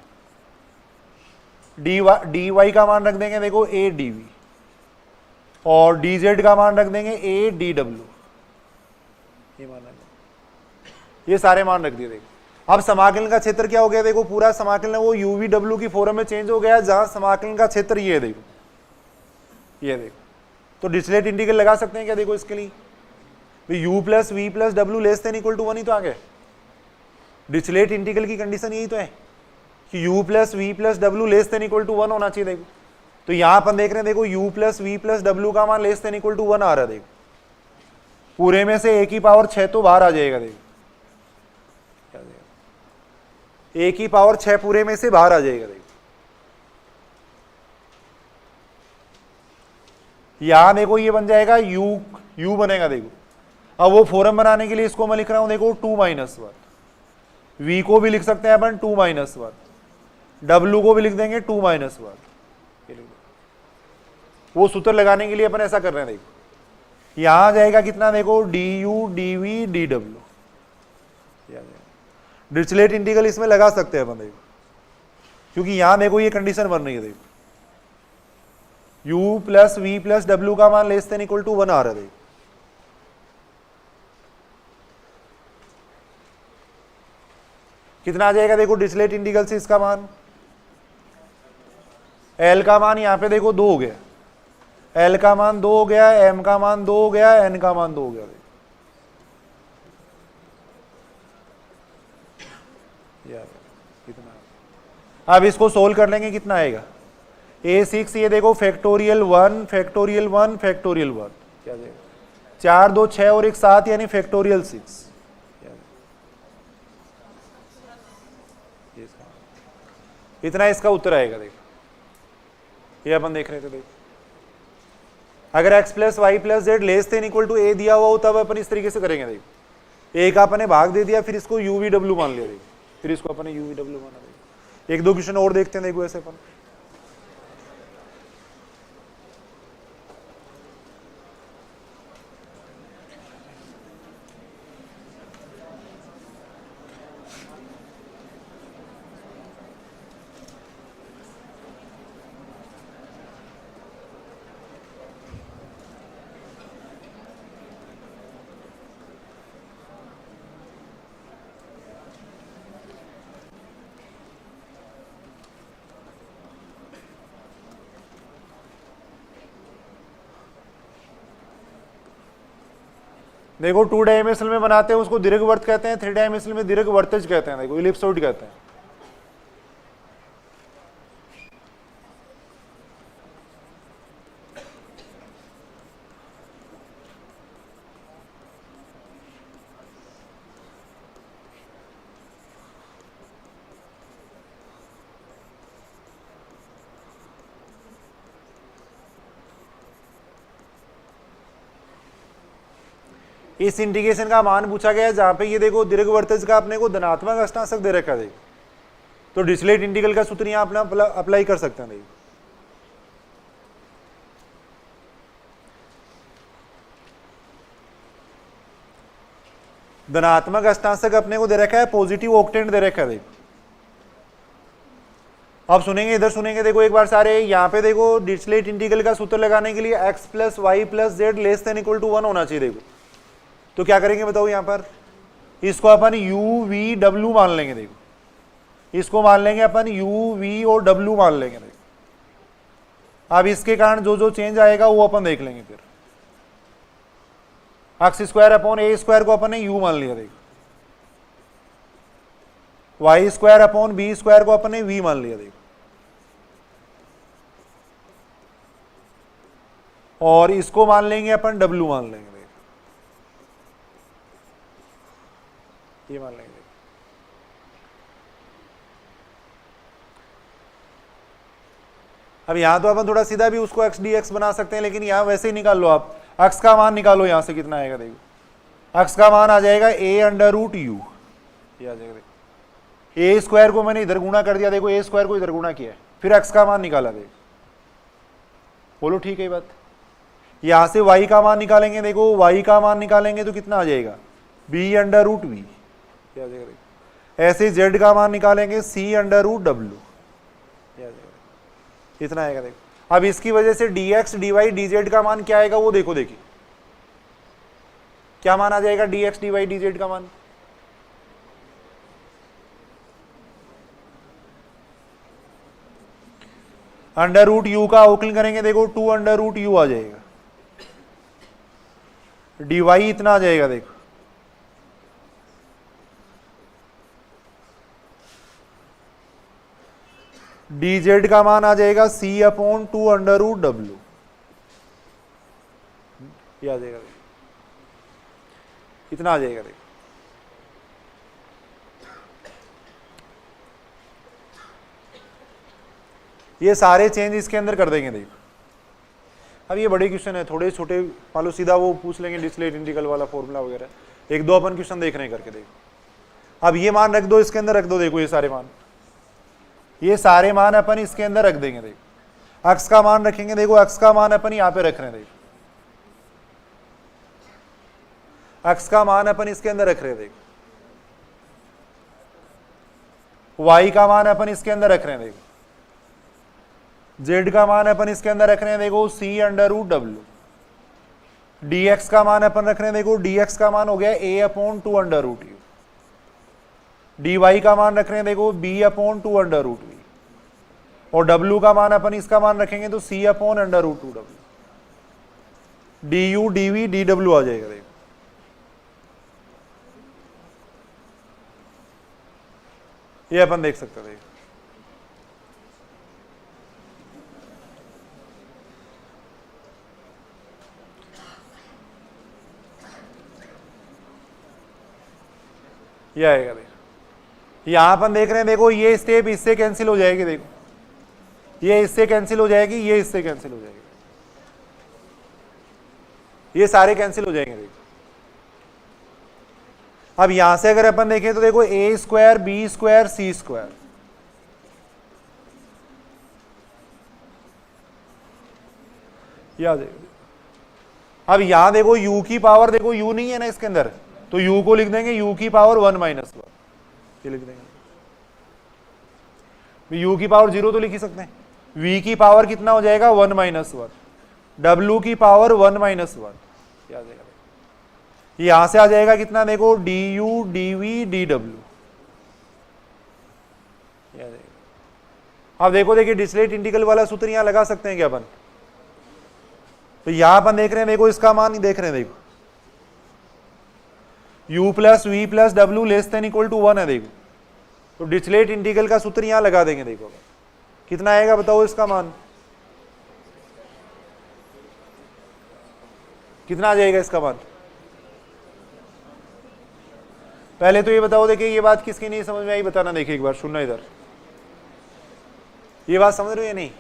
dy का मान रख देंगे देखो a dv और dz का मान रख देंगे a dw, ये मान रख दो, ये सारे मान रख दिए। देखो अब समाकलन का क्षेत्र क्या हो गया, देखो पूरा समाकलन वो uv w की फॉर्म में चेंज हो गया, जहां समाकलन का क्षेत्र ये है, देखो ये देखो। तो डिरिचलेट इंटीग्रल लगा सकते हैं क्या, देखो इसके लिए u प्लस वी प्लस डब्ल्यू लेस देन इक्वल टू 1 ही तो आ गया। डिरिचलेट इंटीग्रल की कंडीशन यही तो है कि u प्लस वी प्लस डब्ल्यू लेस देन इक्वल टू 1 होना चाहिए, देखो तो यहां अपन देख रहे हैं, देखो u प्लस वी प्लस डब्ल्यू का मान लेस देन इक्वल टू 1 आ रहा है, देखो पूरे में से a की पावर 6 तो बाहर आ जाएगा, देखो a की पावर 6 पूरे में से बाहर आ जाएगा, देखो यहां देखो ये बन जाएगा u बनेगा, देखो अब वो फॉर्म बनाने के लिए इसको मैं लिख रहा हूं, देखो 2 माइनस 1, v को भी लिख सकते हैं अपन 2 माइनस 1, w को भी लिख देंगे 2 माइनस 1, वो सूत्र लगाने के लिए अपन ऐसा कर रहे हैं। देखो यहां आ जाएगा कितना, देखो du dv dw, Dirichlet integral इसमें लगा सकते हैं अपन, देखो क्योंकि यहां देखो ये कंडीशन बन रही है, देखो u प्लस वी प्लस डब्ल्यू का मान लेस देन इक्वल टू 1 आ रहा है, देखो कितना आ जाएगा, देखो डिरिचलेट इंटीग्रल से इसका मान l का मान यहां पे देखो 2 हो गया, l का मान 2 हो गया, m का मान 2 हो गया, n का मान 2 हो गया, कितना। अब इसको सोल्व कर लेंगे, कितना आएगा a6, ये देखो फैक्टोरियल 1 फैक्टोरियल 1 फैक्टोरियल 1 क्या जाएगा, 4 2 6 और 1 7 यानी फैक्टोरियल 6, इतना इसका उत्तर आएगा। देखो ये अपन देख रहे थे, देखो अगर x plus Y plus Z less than equal to a दिया हुआ हो तब अपन इस तरीके से करेंगे। देखो a का अपन ने भाग दे दिया, फिर इसको uv w मान लिया, देखो फिर इसको अपन ने uv w माना। देखो एक दो क्वेश्चन और देखते हैं, देखो ऐसे अपन देखो 2 डायमेंशनल में बनाते हैं उसको दीर्घवृत्त कहते हैं, 3 डायमेंशनल में दीर्घवृत्तज कहते हैं, देखो इलिप्सॉइड कहते हैं। इस इंटीग्रेशन का मान पूछा गया है जहां पे ये देखो दीर्घवृत्तज का अपने को धनात्मक अष्टांशक दे रखा है, देखो तो डिरिचलेट इंटीग्रल का सूत्र यहां अपना अप्लाई कर सकते हैं। देखो धनात्मक अष्टांशक अपने को दे रखा है, पॉजिटिव ऑक्टेंट दे रखा है। देखो अब सुनेंगे, इधर सुनेंगे, देखो एक बार सारे यहाँ पे देखो डिरिचलेट इंटीग्रल का सूत्र लगाने के लिए x plus Y plus Z less than equal to 1 होना चाहिए। देखो तो क्या करेंगे बताओ, यहां पर इसको अपन u v w मान लेंगे। देखो इसको मान लेंगे अपन u v और w मान लेंगे। देखो अब इसके कारण जो जो चेंज आएगा वो अपन देख लेंगे। फिर x square upon a square को अपन ने u मान लिया। देखो y square upon b square को अपन ने v मान लिया। देखो और इसको मान लेंगे अपन w मान लेंगे। ये मान लेंगे। अब यहां तो अपन थोड़ा सीधा भी उसको x dx बना सकते हैं, लेकिन यहां वैसे ही निकाल लो आप, x का मान निकालो यहां से कितना आएगा। देखो x का मान आ जाएगा a अंडर रूट यू, ये आ जाएगा। देखो a स्क्वायर को मैंने इधर गुणा कर दिया, देखो a स्क्वायर को इधर गुणा किया, फिर x का मान निकाला। देखो बोलो ठीक है बात। यहां से y का मान निकालेंगे, देखो y का मान निकालेंगे तो कितना आ जाएगा b अंडर रूट वी, ऐसे z का मान निकालेंगे c अंडर रूट w, इतना आएगा। देखो अब इसकी वजह से dx dy dz का मान क्या आएगा वो देखो, देखिए क्या मान आ जाएगा dx dy dz का मान। अंडर रूट यू का अवकलन करेंगे, देखो 2 अंडर रूट यू आ जाएगा, dy इतना आ जाएगा। देखो dz का मान आ जाएगा c upon 2 under root w, ये आ जाएगा। इतना आ जाएगा। देखो ये सारे चेंज इसके अंदर कर देंगे। देखो अब ये बड़े क्वेश्चन है, थोड़े छोटे मान लो सीधा वो पूछ लेंगे डिरिचलेट इंटीग्रल वाला फॉर्मूला वगैरह, एक दो अपन क्वेश्चन देख रहे हैं करके। देखो अब ये मान रख दो, इसके अंदर रख दो। देखो ये सारे मान, ये सारे मान अपन इसके अंदर रख देंगे। देखो x का मान रखेंगे, देखो x का मान अपन यहां पे रख रहे हैं। देखो x का मान अपन इसके अंदर रख रहे हैं। देखो y का मान अपन इसके अंदर रख रहे हैं। देखो z का मान अपन इसके अंदर रख रहे हैं। देखो c under root w, dx का मान अपन रख रहे हैं। देखो dx का मान हो गया a upon 2 under root u, dy का मान रख रहे हैं। देखो b upon 2 under root v, और w का मान अपन इसका मान रखेंगे तो c upon under root 2 w, du dv dw आ जाएगा। देखो ये अपन देख सकते हैं। देखो ये आएगा। देखो यहां अपन देख रहे हैं, देखो ये स्टेप इससे कैंसिल हो जाएगी। देखो ये इससे कैंसिल हो जाएगी, ये इससे कैंसिल हो जाएगी, ये सारे कैंसिल हो जाएंगे। देखो अब यहां से अगर अपन देखें तो देखो a square b square c square, याद है। अब यहां देखो u की पावर, देखो u नहीं है ना इसके अंदर, तो u को लिख देंगे u की पावर 1 माइनस 1, ये लिख देंगे। u की पावर 0 तो लिख ही सकते हैं। v की पावर कितना हो जाएगा 1 माइनस 1, w की पावर 1 माइनस 1, ये आ जाएगा। यहां से आ जाएगा कितना, देखो du dv dw, ये आ जाएगा। अब देखो देखिए डिरिचलेट इंटीग्रल वाला सूत्र यहां लगा सकते हैं क्या अपन, तो यहां अपन देख रहे हैं, देखो इसका मान ही देख रहे हैं। देखो u प्लस वी प्लस डब्ल्यू लेस देन इक्वल टू 1 है देखो, तो डिरिचलेट इंटीग्रल का सूत्र यहां लगा देंगे। देखो कितना आएगा बताओ इसका मान, कितना आ जाएगा इसका मान? पहले तो ये बताओ, देखिए ये बात किसकी नहीं समझ में आई बताना, देखिए एक बार सुनना इधर, ये बात समझ रहे हो या नहीं?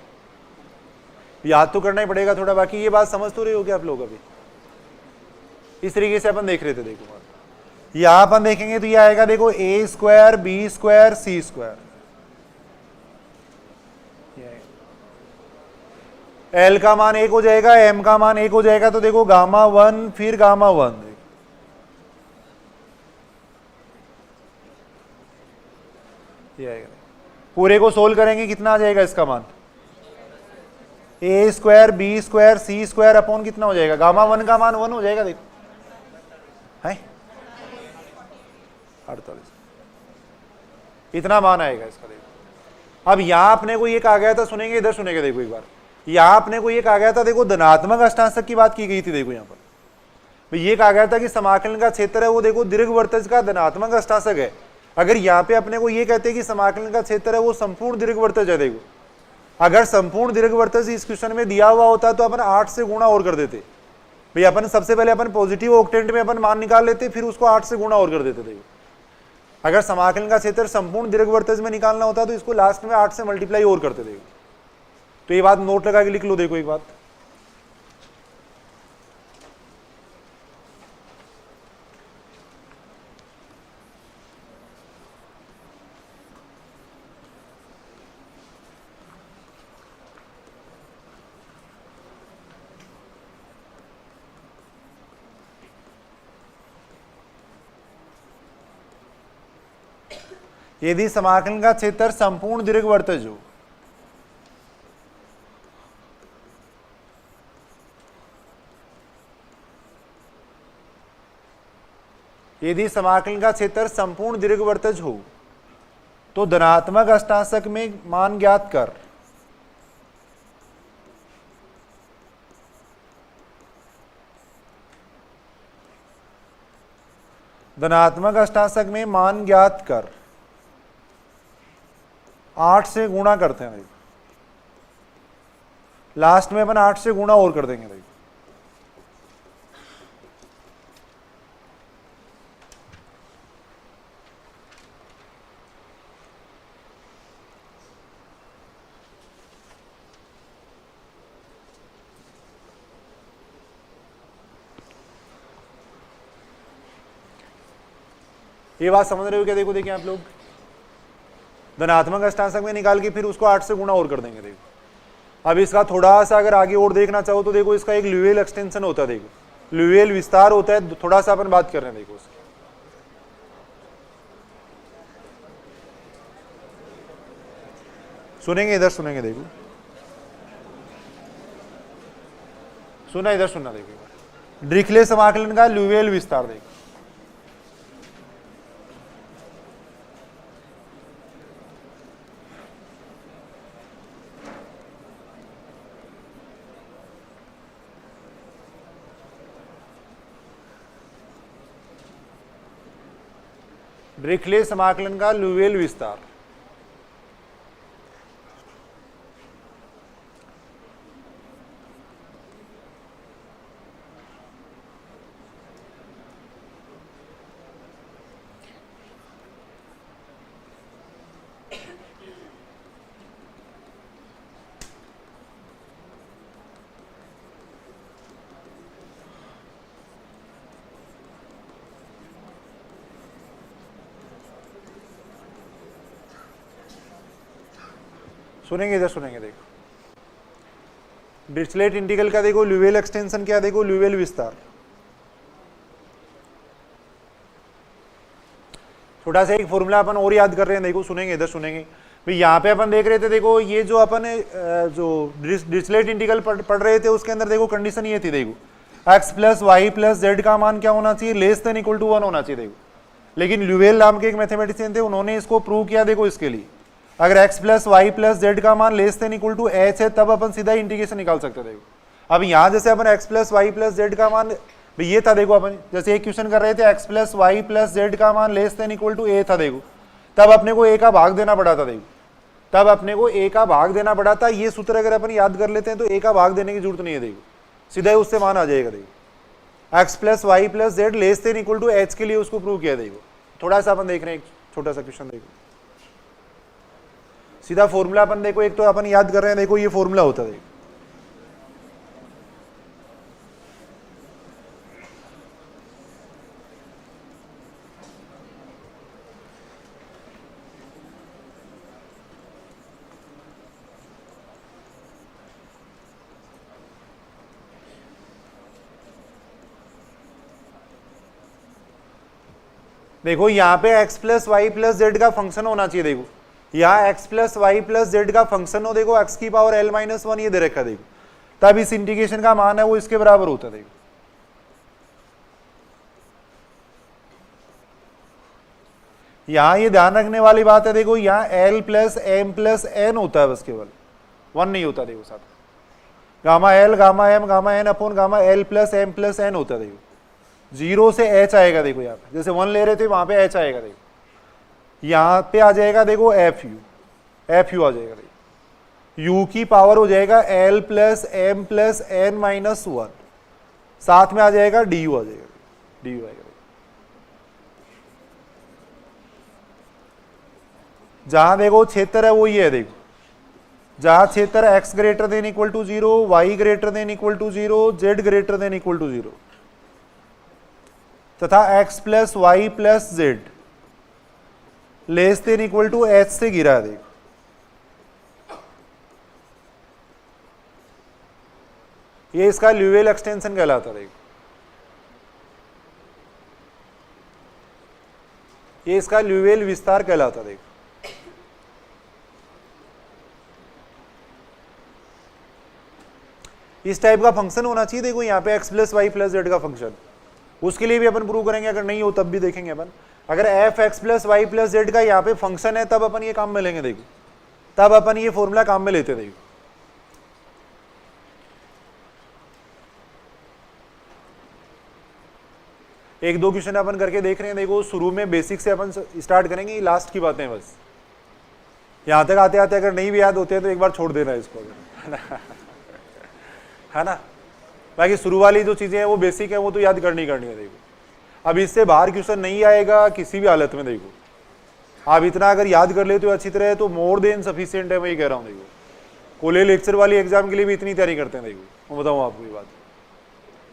याद तो करना ही पड़ेगा थोड़ा, बाकी ये बात समझ तो रहे हो क्या आप लोग? अभी इस तरीके से अपन देख रहे थे। देखो यहां अपन देखेंगे तो ये आएगा देखो ए square b square c square, L का मान 1 हो जाएगा, एम का मान 1 हो जाएगा, तो देखो गामा 1 फिर गामा 1, ये आएगा। पूरे को सोल्व करेंगे कितना आ जाएगा इसका मान? ए square b square c square upon कितना हो जाएगा? गामा 1 का मान 1 हो जाएगा। देखो है 48, इतना मान आएगा इसका। देखो अब यहां अपने को ये कहा गया था, सुनेंगे इधर सुनेंगे, देखो एक बार यहां अपने को ये कहा गया था, देखो धनात्मक अष्टांशक की बात की गई थी। देखो यहाँ पर ये कहा गया था कि समाकलन का क्षेत्र है वो देखो दीर्घवृत्तज का धनात्मक अष्टांशक है। अगर यहाँ पे अपने को ये कहते हैं कि समाकलन का क्षेत्र है वो संपूर्ण दीर्घवृत्तज है, देखो अगर संपूर्ण दीर्घवृत्तज इस क्वेश्चन में दिया हुआ होता तो अपन 8 से गुणा और कर देते भाई। अपन सबसे पहले अपन पॉजिटिव ऑक्टेंट में अपन मान निकाल लेते, फिर उसको 8 से गुणा और कर देते। देखो अगर समाकलन का क्षेत्र संपूर्ण दीर्घवृत्तज में निकालना होता तो इसको लास्ट में 8 से मल्टीप्लाई और करते। देखो तो ये बात नोट लगा के लिख लो। देखो एक बात, यदि समाकलन का क्षेत्र संपूर्ण दीर्घवृत्तज हो यदि समाकलन का क्षेत्र संपूर्ण दीर्घवृत्तज हो तो धनात्मक अष्टांशक में मान ज्ञात कर। धनात्मक अष्टांशक में मान ज्ञात कर 8 से गुणा करते हैं। लास्ट में अपन 8 से गुणा और कर देंगे। देखो ये बात समझ रहे हो क्या? देखो देखिए आप लोग धनात्मक अष्टांशक में निकाल के फिर उसको 8 से गुणा और कर देंगे। देखो अब इसका थोड़ा सा अगर आगे और देखना चाहो तो देखो इसका एक ल्यूवेल एक्सटेंशन होता है। देखो ल्यूवेल विस्तार होता है, थोड़ा सा अपन बात कर रहे हैं। देखो उसकी सुनेंगे इधर सुनेंगे, देखो सुना इधर सुनना। देखो डिरिचलेट समाकलन का ल्यूवेल विस्तार। देखो डिरिचलेट समाकलन का ल्यूवेल विस्तार। सुनेंगे इधर सुनेंगे। देखो डिरिचलेट इंटीग्रल का देखो ल्यूवेल एक्सटेंशन क्या, देखो ल्यूवेल विस्तार। छोटा सा एक फॉर्मूला अपन और याद कर रहे हैं। देखो सुनेंगे इधर सुनेंगे भाई। यहाँ पे अपन देख रहे थे, देखो ये जो अपन जो डिरिचलेट इंटीग्रल पढ़ रहे थे उसके अंदर देखो कंडीशन ये थी, देखो x plus Y plus z का मान क्या होना चाहिए? लेस देन इक्वल टू 1 होना चाहिए। देखो लेकिन ल्यूवेल नाम के एक मैथमेटिशियन थे, उन्होंने इसको प्रूव किया। देखो इसके लिए अगर x plus Y plus z का मान less than equal to h है तब अपन सीधा इंटीग्रेशन निकाल सकते। देखो अब यहाँ जैसे अपन x plus Y plus z का मान भाई ये था देखो, अपन जैसे एक क्वेश्चन कर रहे थे x plus Y plus z का मान less than equal to a था देखो, तब अपने को a का भाग देना पड़ा था देखो, तब अपने को a का भाग देना पड़ा था। ये सूत्र अगर अपन याद कर लेते हैं तो a का भाग देने की जरूरत नहीं है देखो, सीधा ही उससे मान आ जाएगा देखो। x plus Y plus Z less than equal to h के लिए उसको प्रूव किया देखो। थोड़ा सा अपन देख रहे हैं, एक छोटा सा क्वेश्चन देखो, सीधा फॉर्मूला अपन देखो, एक तो अपन याद कर रहे हैं देखो, ये फॉर्मूला होता है देखो, देखो यहाँ पे x plus Y plus z का फंक्शन होना चाहिए देखो, यहाँ x plus Y plus z का फंक्शन हो देखो, x की पावर l माइनस वन ये दे रखा देखो, तब इस इंटीग्रेशन का मान है वो इसके बराबर होता है देखो। यहाँ ये ध्यान रखने वाली बात है देखो, यहाँ l plus m plus n होता है बस, केवल वन नहीं होता देखो साथ, gamma l gamma m gamma n upon gamma l plus m plus n होता है देखो। जीरो से एच आएगा देखो, यहाँ पे जैसे वन ले रहे थे वहां पे एच आएगा देखो, यहाँ पे आ जाएगा देखो एफ यू आ जाएगा देखो, यू की पावर हो जाएगा l plus m plus n minus one, साथ में आ जाएगा डी यू आ जाएगा, डी यू आएगा। जहां देखो क्षेत्र है वो ये है देखो, जहां क्षेत्र x greater than equal to 0, y greater than equal to 0, z greater than equal to 0 तथा x plus Y plus Z less than equal to h से गिरा है देखो। ये इसका ल्यूवेल एक्सटेंशन कहलाता है देखो, ये इसका ल्यूवेल विस्तार कहलाता है देखो। इस टाइप का फंक्शन होना चाहिए देखो, यहाँ पे x plus Y plus z का फंक्शन, उसके लिए भी अपन प्रूव करेंगे, अगर नहीं हो तब भी देखेंगे अपन। अगर f x plus Y plus z का यहाँ पे फंक्शन है तब अपन ये काम में लेंगे देखो, तब अपन ये फॉर्मूला काम में लेते देखो। एक दो क्वेश्चन अपन करके देख रहे हैं देखो, शुरू में बेसिक से अपन स्टार्ट करेंगे, लास्ट की बातें बस, यहां तक आते आते अगर नहीं भी याद होते हैं तो एक बार छोड़ देना इसको, है ना। बाकी शुरू वाली जो चीजें हैं वो बेसिक है, वो तो याद करनी है देखो। अब इससे बाहर क्वेश्चन नहीं आएगा किसी भी हालत में देखो, आप इतना अगर याद कर लेते हो अच्छी तरह तो मोर देन सफिशिएंट है, मैं ये कह रहा हूँ देखो। कॉलेज लेक्चर वाली एग्जाम के लिए भी इतनी तैयारी करते हैं देखो, मैं बताऊँ आपको ये बात,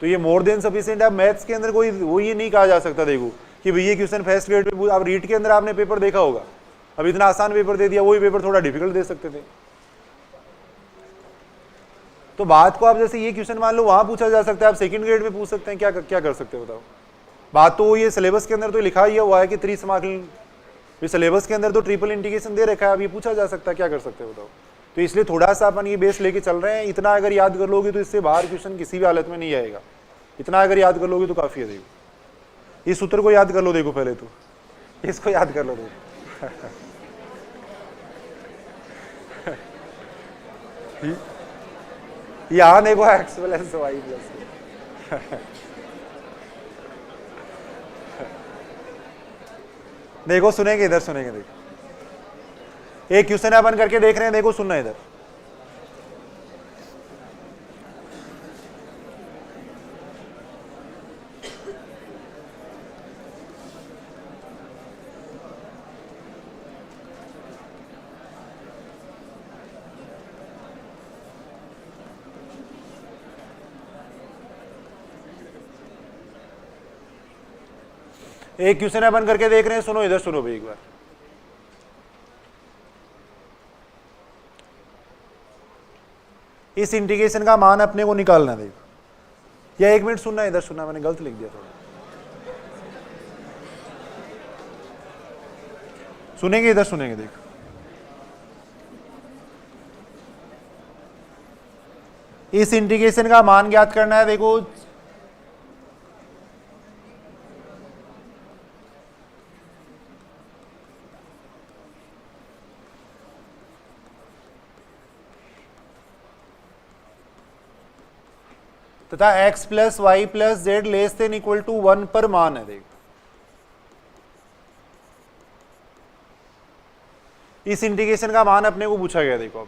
तो ये मोर देन सफिशिएंट है। मैथ्स के अंदर कोई वो ये नहीं कहा जा सकता देखो कि भैया क्वेश्चन फर्स्ट ग्रेड में, अब रीट के अंदर आपने पेपर देखा होगा, अब इतना आसान पेपर दे दिया, वही पेपर थोड़ा डिफिकल्ट दे सकते थे। तो बात को आप जैसे ये क्वेश्चन मान लो वहां पूछा जा सकता है, आप सेकंड ग्रेड में पूछ सकते हैं, क्या क्या कर सकते हैं बताओ। बात तो ये सिलेबस के अंदर तो लिखा ही हुआ है कि त्रिसमाकलन, सिलेबस के अंदर तो ट्रिपल इंटीग्रेशन दे रखा है, अब ये पूछा जा सकता है, क्या कर सकते हैं बताओ। तो इसलिए थोड़ा सा अपन ये बेस लेके चल रहे हैं, इतना अगर याद कर लोगे तो इससे बाहर क्वेश्चन किसी भी हालत में नहीं आएगा, इतना अगर याद कर लोगे तो काफी है देखो। इस सूत्र को याद कर लो देखो, पहले तो इसको याद कर लो देखो। यहां देखो एक्स प्लस वाई प्लस, देखो सुनेंगे इधर, सुनेंगे देखो, एक क्वेश्चन अपन करके देख रहे हैं देखो, सुनना इधर। एक क्वेश्चन अपन करके देख रहे हैं, सुनो इधर, सुनो भाई एक बार। इस इंटीग्रेशन का मान अपने को निकालना देखो, या एक मिनट सुनना इधर, सुनना, मैंने गलत लिख दिया थोड़ा, सुनेंगे इधर, सुनेंगे देखो। इस इंटीग्रेशन का मान ज्ञात करना है देखो, तथा x plus Y plus Z less than equal to 1 पर मान है। देखो इस इंटीग्रेशन का मान अपने को पूछा गया। देखो अब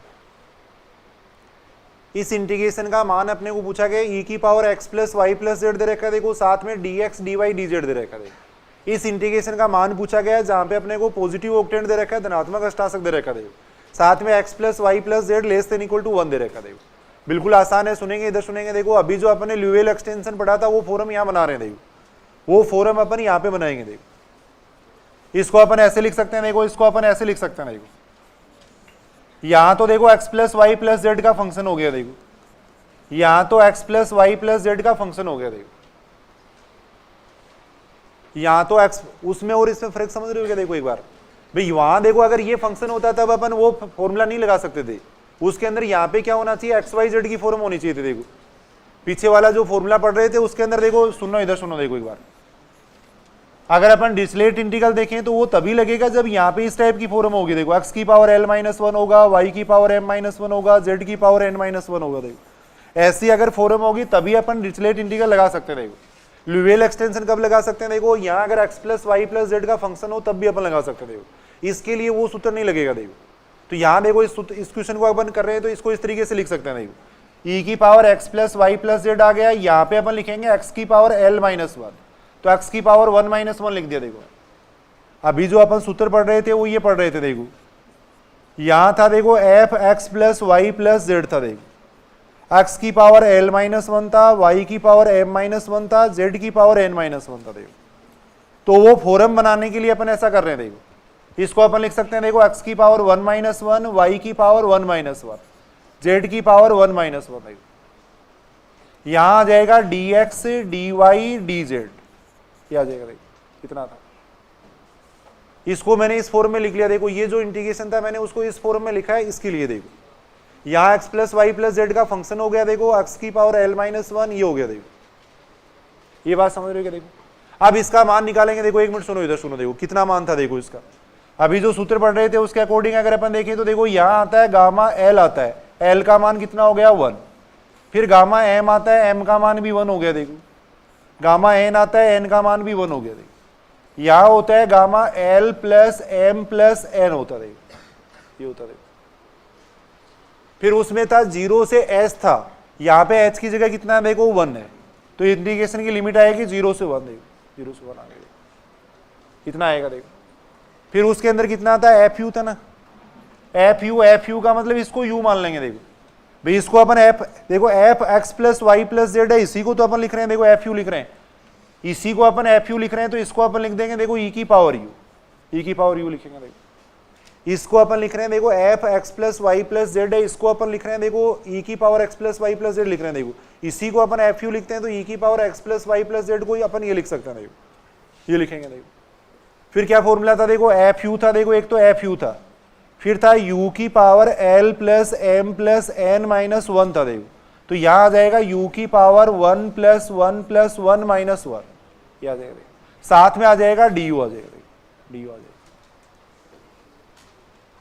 इस इंटीग्रेशन का मान अपने को पूछा गया e की power x plus Y plus z दे रखा है। देखो साथ में dx dy dz दे रखा है। देखो इस इंटीग्रेशन का मान पूछा गया है जहां पे अपने को पॉजिटिव ऑक्टेंट दे रखा है, धनात्मक अष्टाशक दे रखा है। देखो साथ में x plus Y plus Z less than equal to 1 दे रखा है। देखो बिल्कुल आसान है, सुनेंगे इधर सुनेंगे। देखो अभी जो अपने ल्यूवेल एक्सटेंशन पढ़ा था वो फॉर्म यहाँ बना रहे हैं। देखो वो फॉर्म अपन यहाँ पे बनाएंगे। देखो इसको अपन ऐसे लिख सकते हैं। देखो इसको अपन ऐसे लिख सकते हैं। देखो यहां तो देखो x plus Y plus z का फंक्शन हो गया। देखो यहां तो x plus Y plus z का फंक्शन हो गया। देखो यहां तो x उसमें और इसमें फर्क समझ रहे हो क्या? देखो एक बार भाई वहां देखो अगर ये फंक्शन होता तब अपन वो फॉर्मूला नहीं लगा सकते थे। उसके अंदर यहाँ पे क्या होना चाहिए, एक्स वाई जेड की फॉर्म होनी चाहिए थी। देखो पीछे वाला जो फॉर्मूला पढ़ रहे थे उसके अंदर देखो, सुनो इधर सुनो। देखो एक बार अगर अपन डिरिचलेट इंटीग्रल देखें तो वो तभी लगेगा जब यहाँ पे इस टाइप की फॉर्म होगी। देखो x की पावर l माइनस 1 होगा, y की पावर m माइनस 1 होगा, z की पावर n माइनस 1 होगा। देखो ऐसी अगर फॉर्म होगी तभी अपन डिरिचलेट इंटीग्रल लगा सकते हैं। देखो ल्यूवेल एक्सटेंशन कब लगा सकते हैं? देखो यहाँ अगर x plus Y plus z का फंक्शन हो तब भी अपन लगा सकते हैं। देखो इसके लिए वो सूत्र नहीं लगेगा। देखो तो यहाँ देखो इस क्वेश्चन को अपन कर रहे हैं तो इसको इस तरीके से लिख सकते हैं। देखो e की power x plus Y plus z आ गया, यहाँ पे अपन लिखेंगे x की पावर l माइनस 1, तो x की पावर 1 माइनस 1 लिख दिया। देखो अभी जो अपन सूत्र पढ़ रहे थे वो ये पढ़ रहे थे। देखो यहां था देखो F x plus Y plus z था। देखो x की पावर l माइनस 1 था, y की पावर m माइनस 1 था, z की पावर n माइनस 1 था। देखो तो वो फॉर्म बनाने के लिए अपन ऐसा कर रहे हैं। देखो इसको अपन लिख सकते हैं। देखो x की पावर 1 माइनस 1, y की पावर 1 माइनस 1, z की पावर 1 माइनस 1। देखो यहां आ जाएगा dx dy dz, आ जाएगा। देखो कितना था, इसको मैंने इस फॉर्म में लिख लिया। देखो ये जो इंटीग्रेशन था मैंने उसको इस फॉर्म में लिखा है इसके लिए। देखो यहाँ x plus Y plus z का फंक्शन हो गया। देखो x की पावर l माइनस 1 ये हो गया। देखो ये बात समझ रहे हो क्या? देखो अब इसका मान निकालेंगे। देखो एक मिनट सुनो, इधर सुनो। देखो कितना मान था देखो इसका, अभी जो सूत्र पढ़ रहे थे उसके अकॉर्डिंग अगर अपन देखें तो देखो यहाँ आता है गामा l आता है, l का मान कितना हो गया 1, फिर गामा m आता है, m का मान भी 1 हो गया। देखो गामा n आता है, n का मान भी 1 हो गया। देखो यहां होता है gamma l plus m plus n होता है। देखो ये होता है। देखो फिर उसमें था 0 से s था, यहाँ पे h की जगह कितना है? देखो 1 है, तो इंटीग्रेशन की लिमिट आएगी 0 से 1। देखो 0 से 1 आ गया, इतना आएगा। देखो फिर उसके अंदर कितना था? एफ यू था ना, एफ यू का मतलब इसको u मान लेंगे। देखो भाई इसको अपन एफ, देखो F x plus Y plus z है, इसी को तो अपन लिख रहे हैं। देखो एफ यू लिख रहे हैं, इसी को अपन एफ यू लिख रहे हैं, तो इसको अपन लिख देंगे देखो ई की पावर यू, ई की पावर यू लिखेंगे। देखो इसको अपन लिख रहे हैं देखो F x plus Y plus z है, इसको अपन लिख रहे हैं देखो ई की power x plus Y plus z लिख रहे हैं। देखो इसी को अपन एफ यू लिखते हैं, तो ई की power x plus Y plus z को अपन ये लिख सकते हैं। देखो ये लिखेंगे। देखो फिर क्या फॉर्मूला था? देखो एफ यू था। देखो एक तो एफ यू था, फिर था u की power l plus m plus n minus 1 था। देखो तो यहां आ जाएगा u की पावर 1 प्लस 1 प्लस 1 माइनस 1, ये आ जाएगा। साथ में आ जाएगा du आ जाएगा। du आ जाएगा,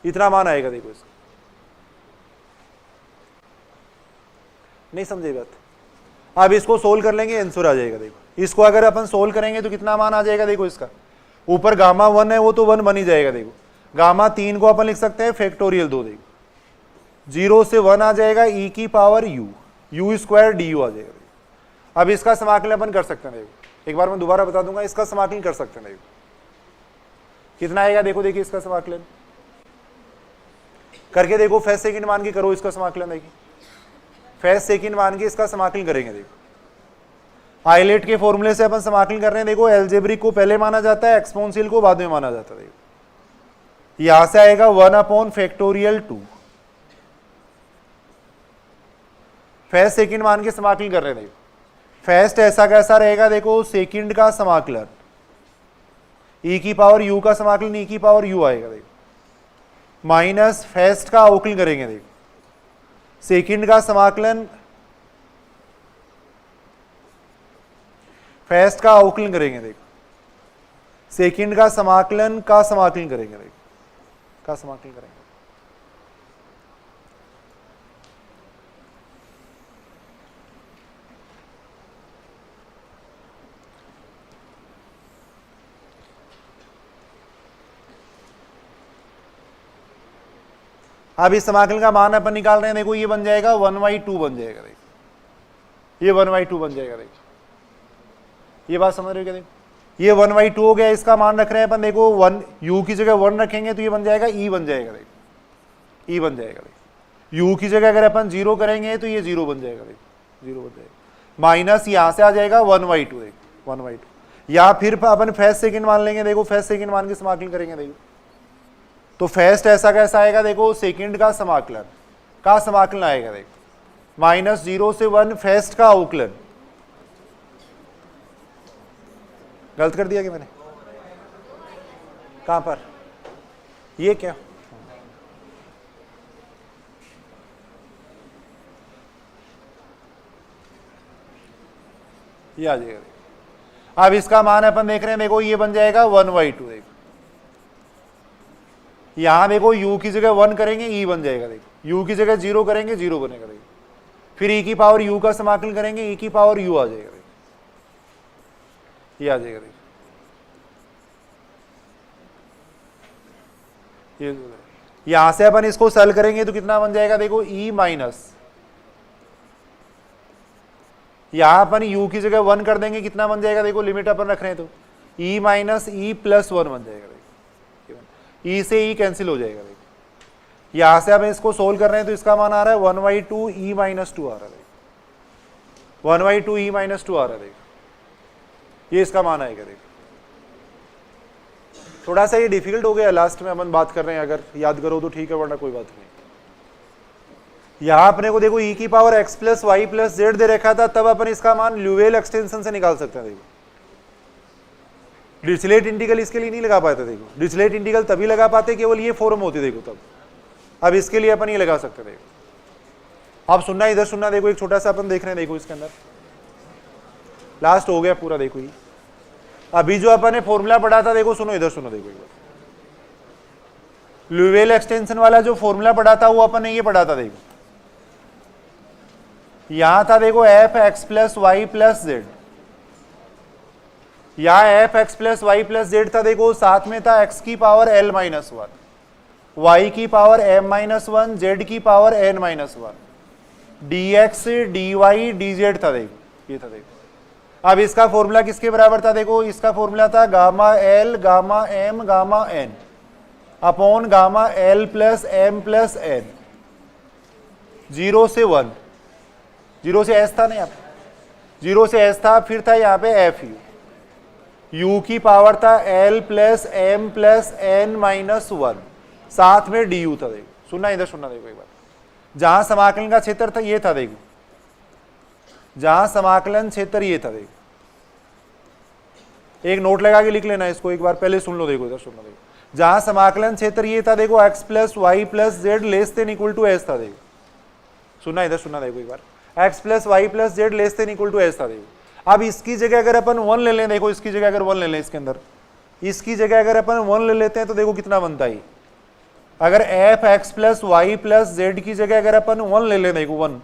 इतना मान आएगा। देखो इसका नहीं समझे बात? अब इसको सोल्व कर लेंगे, आंसर आ जाएगा। देखो इसको अगर अपन सोल्व करेंगे तो कितना मान आ जाएगा? देखो इसका ऊपर गामा 1 है वो तो 1 बन ही जाएगा। देखो गामा 3 को अपन लिख सकते हैं फैक्टोरियल 2। देखो 0 से 1 आ जाएगा e की power u, u square du आ जाएगा। अब इसका समाकलन अपन कर सकते हैं। देखो एक बार मैं दोबारा बता दूंगा, इसका समाकलन कर सकते हैं। देखो कितना आएगा? देखो देखिए इसका समाकलन करके देखो, फर्स्ट सेकंड मान के करो इसका समाकलन। देखिए फर्स्ट सेकंड मान के इसका समाकलन करेंगे। देखो आइलेट के फॉर्मूले से अपन समाकलन कर रहे हैं। देखो एल्जेब्रिक को पहले माना जाता है, एक्सपोनेंशियल को बाद में माना जाता है। देखो यहां से आएगा 1 अपॉन फैक्टोरियल 2, फर्स्ट सेकंड मान के समाकलन कर रहे हैं। देखो फर्स्ट ऐसा कैसा रहेगा? देखो सेकंड का समाकलन e की पावर u का समाकलन e की पावर u आएगा। देखो माइनस फर्स्ट का अवकलन करेंगे। देखो सेकंड का समाकलन, फर्स्ट का अवकलन करेंगे। देखो सेकंड का समाकलन करेंगे। देखो का समाकलन करेंगे। अब इस समाकलन का मान अपन निकाल रहे हैं, देखो ये बन जाएगा 1/2 बन जाएगा, देखो ये 1/2 बन जाएगा, देखो ये बात समझ रहे हो क्या? देखो ये 1/2 हो गया, इसका मान रख रहे हैं अपन, देखो 1 u की जगह 1 रखेंगे तो ये बन जाएगा e बन जाएगा, देखो e बन जाएगा, देखो u की जगह अगर अपन 0 करेंगे तो ये 0 बन जाएगा, देखो 0 बन जाएगा, माइनस यहां से आ जाएगा 1/2, देखो 1/2, या फिर अपन फर्स्ट सेकंड मान लेंगे, देखो फर्स्ट सेकंड मान के समाकलन करेंगे, देखो तो फर्स्ट ऐसा कैसा आएगा, देखो सेकंड का समाकलन आएगा, देखो -0 से 1 फर्स्ट का अवकलन। गलत कर दिया कि मैंने? कहां पर? ये क्या? ये आ जाएगा। अब इसका मान अपन देख रहे हैं, देखो ये बन जाएगा 1/2, देखो यहां देखो u की जगह 1 करेंगे e बन जाएगा, देखो u की जगह 0 करेंगे 0 बनेगा, देखो फिर e की पावर u का समाकलन करेंगे, e की पावर u आ जाएगा, देखो ये आ जाएगा, देखो ये यहां से अपन इसको सॉल्व करेंगे तो कितना बन जाएगा, देखो e माइनस, यहां अपन u की जगह 1 कर देंगे, कितना बन जाएगा, देखो लिमिट अपन रख रहे हैं तो e माइनस e प्लस 1 बन जाएगा, देखो e से e कैंसिल हो जाएगा, देखो यहां से अब इसको सोल्व कर रहे हैं तो इसका मान आ रहा है 1/2 e माइनस 2 आ रहा है, देखो 1/2 e माइनस 2 आ रहा है, देखो ये इसका मान आएगा, देखो थोड़ा सा ये डिफिकल्ट हो गया, लास्ट में अपन बात कर रहे हैं, अगर याद करो तो ठीक है, वरना कोई बात नहीं। यहां अपने को देखो e की power x plus Y plus z दे रखा था, तब अपन इसका मान ल्यूवेल एक्सटेंशन से निकाल सकते हैं, देखो डिरिचलेट इंटीग्रल इसके लिए नहीं लगा पाते, देखो डिरिचलेट इंटीग्रल तभी लगा पाते केवल ये फॉर्म होती, देखो तब। अब इसके लिए अपन ये लगा सकते, देखो अब सुनना, इधर सुनना, देखो एक छोटा सा अपन देख रहे हैं, देखो इसके अंदर लास्ट हो गया पूरा, देखो ये अभी जो अपन ने फॉर्मूला पढ़ा था, देखो सुनो, इधर सुनो, देखो एक बार ल्यूवेल एक्सटेंशन वाला जो फॉर्मूला पढ़ा था वो अपन ने ये पढ़ा था, देखो यहां था, देखो F x plus Y plus z, यहां f x plus Y plus z था, देखो साथ में था एक्स की पावर एल माइनस 1, वाई की पावर एम माइनस 1, जेड की power n minus 1, d x D Y D z था, देखो ये था, देखो अब इसका फॉर्मूला किसके बराबर था, देखो इसका फॉर्मूला था gamma l gamma m gamma n upon gamma l plus m plus n, 0 से 1, 0 से एस था ना, यहाँ 0 से एस था, फिर था यहाँ पे एफ यू की पावर था l plus m plus n minus 1, साथ में डी यू था, देखो सुनना, इधर सुनना, देखो एक बार जहां समाकलन का क्षेत्र था ये था, देखो जहां समाकलन क्षेत्र ये था, देखो एक नोट लगा के लिख लेना इसको, एक बार पहले सुन लो, देखो इधर सुनना, देखो जहां समाकलन क्षेत्र ये था, देखो x plus Y plus Z less than equal to s था, देखो सुनना, इधर सुनना, देखो एक बार x plus Y plus Z less than equal to s था, देखो अब इसकी जगह अगर अपन 1 ले लें, देखो इसकी जगह अगर 1 ले लें, इसके अंदर इसकी जगह अगर अपन 1 ले लेते हैं तो देखो कितना बनता है, अगर f x plus Y plus z की जगह अगर अपन 1 ले लें, देखो 1,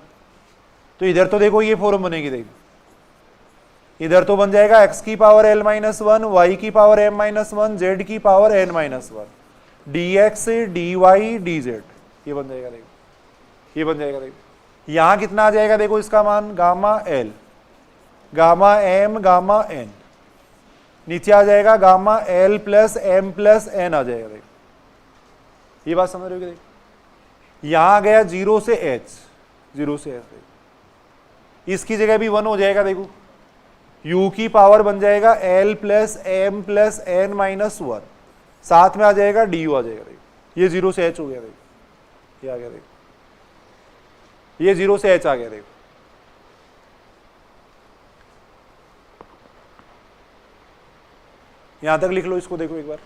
तो इधर तो देखो ये फॉर्म बनेगी, देखो इधर तो बन जाएगा x की पावर l माइनस 1, वाई की पावर m माइनस 1, जेड की power n minus 1, d x D Y D z, ये बन जाएगा, देखो ये बन जाएगा, देखो यहां कितना आ जाएगा, देखो इसका मान gamma l gamma m gamma n, नीचे आ जाएगा gamma l plus m plus n आ जाएगा, देखो ये बात समझ रहे हो, देखो यहां आ गया 0 से h, 0 से h, देखो इसकी जगह भी 1 हो जाएगा, देखो u की पावर बन जाएगा l plus m plus n minus 1, साथ में आ जाएगा du आ जाएगा, देखो ये 0 से h हो गया, देखो ये आ गया, देखो ये 0 से h आ गया, देखो यहां तक लिख लो इसको, देखो एक बार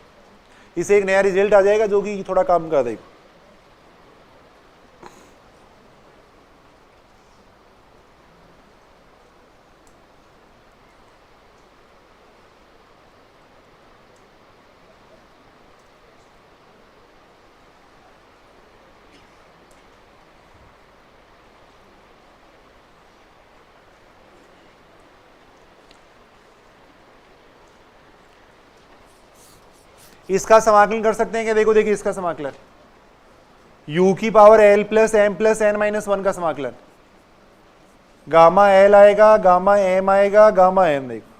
इसे एक नया रिजल्ट आ जाएगा जो कि थोड़ा काम का, देखो इसका समाकलन कर सकते हैं क्या, देखो देखिए इसका समाकलन u की power l plus m plus n minus 1 का समाकलन, गामा l आएगा, गामा m आएगा, गामा n। देखो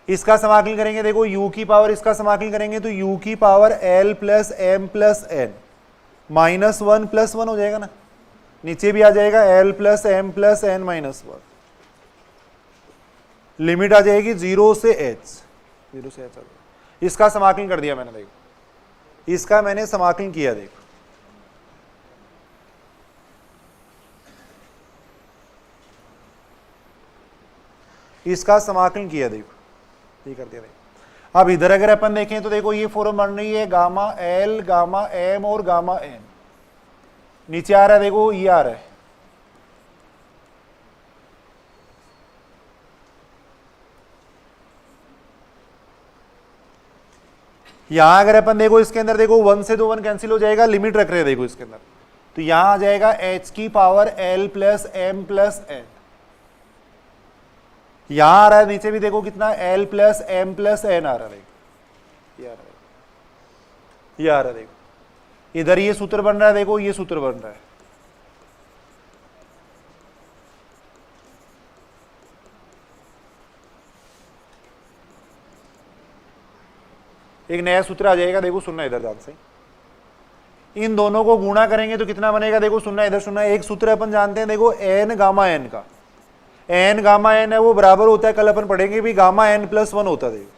इसका समाकलन करेंगे, देखो u की पावर इसका समाकलन करेंगे तो u की power l plus m plus n minus 1 plus 1 हो जाएगा ना, नीचे भी आ जाएगा l plus m plus n minus 1, limit आ जाएगी 0 से h, 0 से h आ जाएगा। इसका समाकलन कर दिया मैंने, देखो इसका मैंने समाकलन किया, देखो इसका समाकलन किया, देखो ये कर दिया। देखो अब इधर अगर अपन देखें तो देखो ये फॉर्म बन रही है गामा एल, गामा एम और गामा एन, नीचे आ रहा है देखो ये आ रहा है, यहां अगर अपन देखो इसके अंदर देखो 1 से तो 1 कैंसिल हो जाएगा, लिमिट रख रहे हैं देखो इसके अंदर, तो यहां आ जाएगा h की power l plus m plus n, यहां आ रहा है नीचे भी देखो कितना l plus m plus n आ रहा है, देखो ये आ रहा है, ये आ रहा है, देखो इधर ये सूत्र बन रहा है, देखो ये सूत्र बन रहा है, एक नया सूत्र आ जाएगा, देखो सुनना इधर ध्यान से, इन दोनों को गुणा करेंगे तो कितना बनेगा, देखो सुनना इधर सुनना, एक सूत्र अपन जानते हैं देखो n गामा n का, n गामा n है वो बराबर होता है, कल अपन पढ़ेंगे भी गामा n प्लस 1 होता है, देखो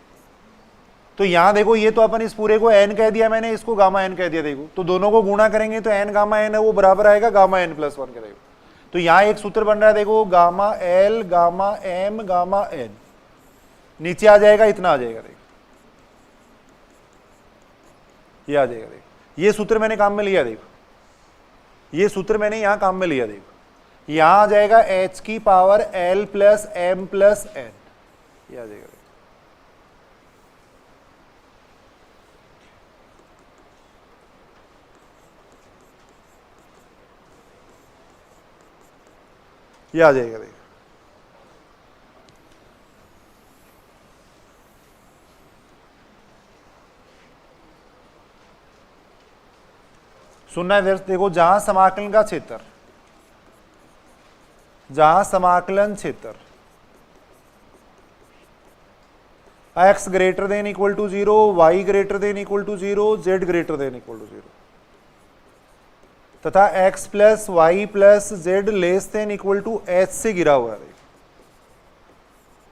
तो यहां देखो ये तो अपन इस पूरे को n कह दिया मैंने, इसको गामा n कह दिया, देखो तो दोनों को गुणा करेंगे तो n गामा n है वो बराबर आएगा गामा n प्लस 1 के, देखो तो यहां एक सूत्र बन रहा है देखो gamma l gamma m gamma n, नीचे आ जाएगा इतना आ जाएगा, देखो ये आ जाएगा, देखो ये सूत्र मैंने काम में लिया, देखो ये सूत्र मैंने यहां काम में लिया, देखो यहां आ जाएगा h की power l plus m plus n, ये आ जाएगा, ये आ जाएगा, देखो सुनना इधर देखो, जहां समाकलन का क्षेत्र, जहां समाकलन क्षेत्र x greater than equal to 0, y greater than equal to 0, z greater than equal to 0 तथा x plus Y plus Z less than equal to h से गिरा हुआ है,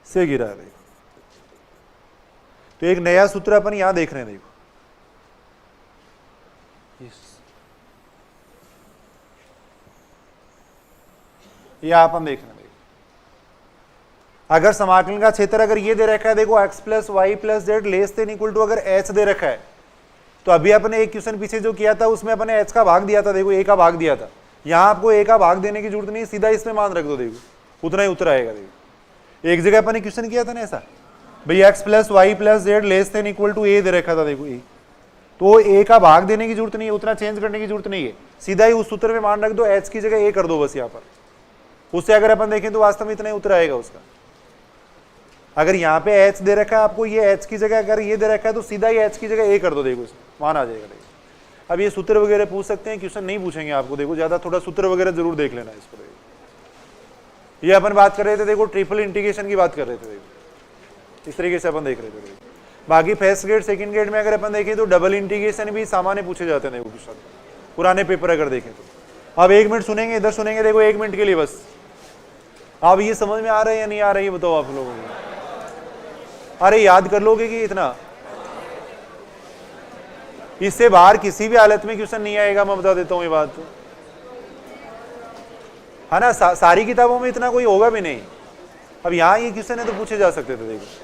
से गिरा है, तो एक नया सूत्र अपन यहां देख रहे हैं, देखो यह अपन देख रहे हैं, अगर समाकलन का क्षेत्र अगर ये दे रखा है देखो x plus Y plus Z less than equal to अगर h दे रखा है, तो अभी अपने एक क्वेश्चन पीछे जो किया था उसमें अपने h का भाग दिया था, देखो a का भाग दिया था, यहां आपको a का भाग देने की जरूरत नहीं, सीधा इसमें मान रख दो, देखो उतना ही उत्तर आएगा, देखो एक जगह अपन ने क्वेश्चन किया था ना ऐसा, भाई x plus Y plus Z less than equal to a दे रखा था, देखो a, तो a का भाग देने की जरूरत नहीं है, उतना चेंज करने की जरूरत नहीं है, सीधा ही उस सूत्र में मान रख दो, h की जगह a कर दो बस यहाँ पर, उससे अगर अपन देखें तो वास्तव में इतना ही उत्तर आएगा उसका। अगर यहाँ पे h दे रखा है आपको, ये h की जगह अगर ये दे रखा है तो सीधा ही h की जगह a कर दो, देखो इसमें मान आ जाएगा, देखो अब ये सूत्र वगैरह पूछ सकते हैं, क्वेश्चन नहीं पूछेंगे आपको, देखो ज्यादा थोड़ा सूत्र वगैरह जरूर देख लेना इसको, देखो ये अपन बात कर रहे थे, देखो ट्रिपल इंटीग्रेशन की बात कर रहे थे, देखो इस तरीके से अपन देख रहे थे, देखो बाकी फर्स्ट ग्रेड सेकंड ग्रेड में अगर अपन देखें तो डबल इंटीग्रेशन भी सामान्य पूछे जाते हैं, देखो क्वेश्चन पुराने पेपर अगर देखें तो। अब 1 मिनट सुनेंगे, इधर सुनेंगे, देखो 1 मिनट के लिए बस, अब ये समझ में आ रहा है या नहीं आ रहा है बताओ आप लोगों को, अरे याद कर लोगे कि इतना, इससे बाहर किसी भी हालत में क्वेश्चन नहीं आएगा, मैं बता देता हूं ये बात, है ना, सारी किताबों में इतना कोई होगा भी नहीं, अब यहाँ ये क्वेश्चन है तो पूछे जा सकते थे, देखो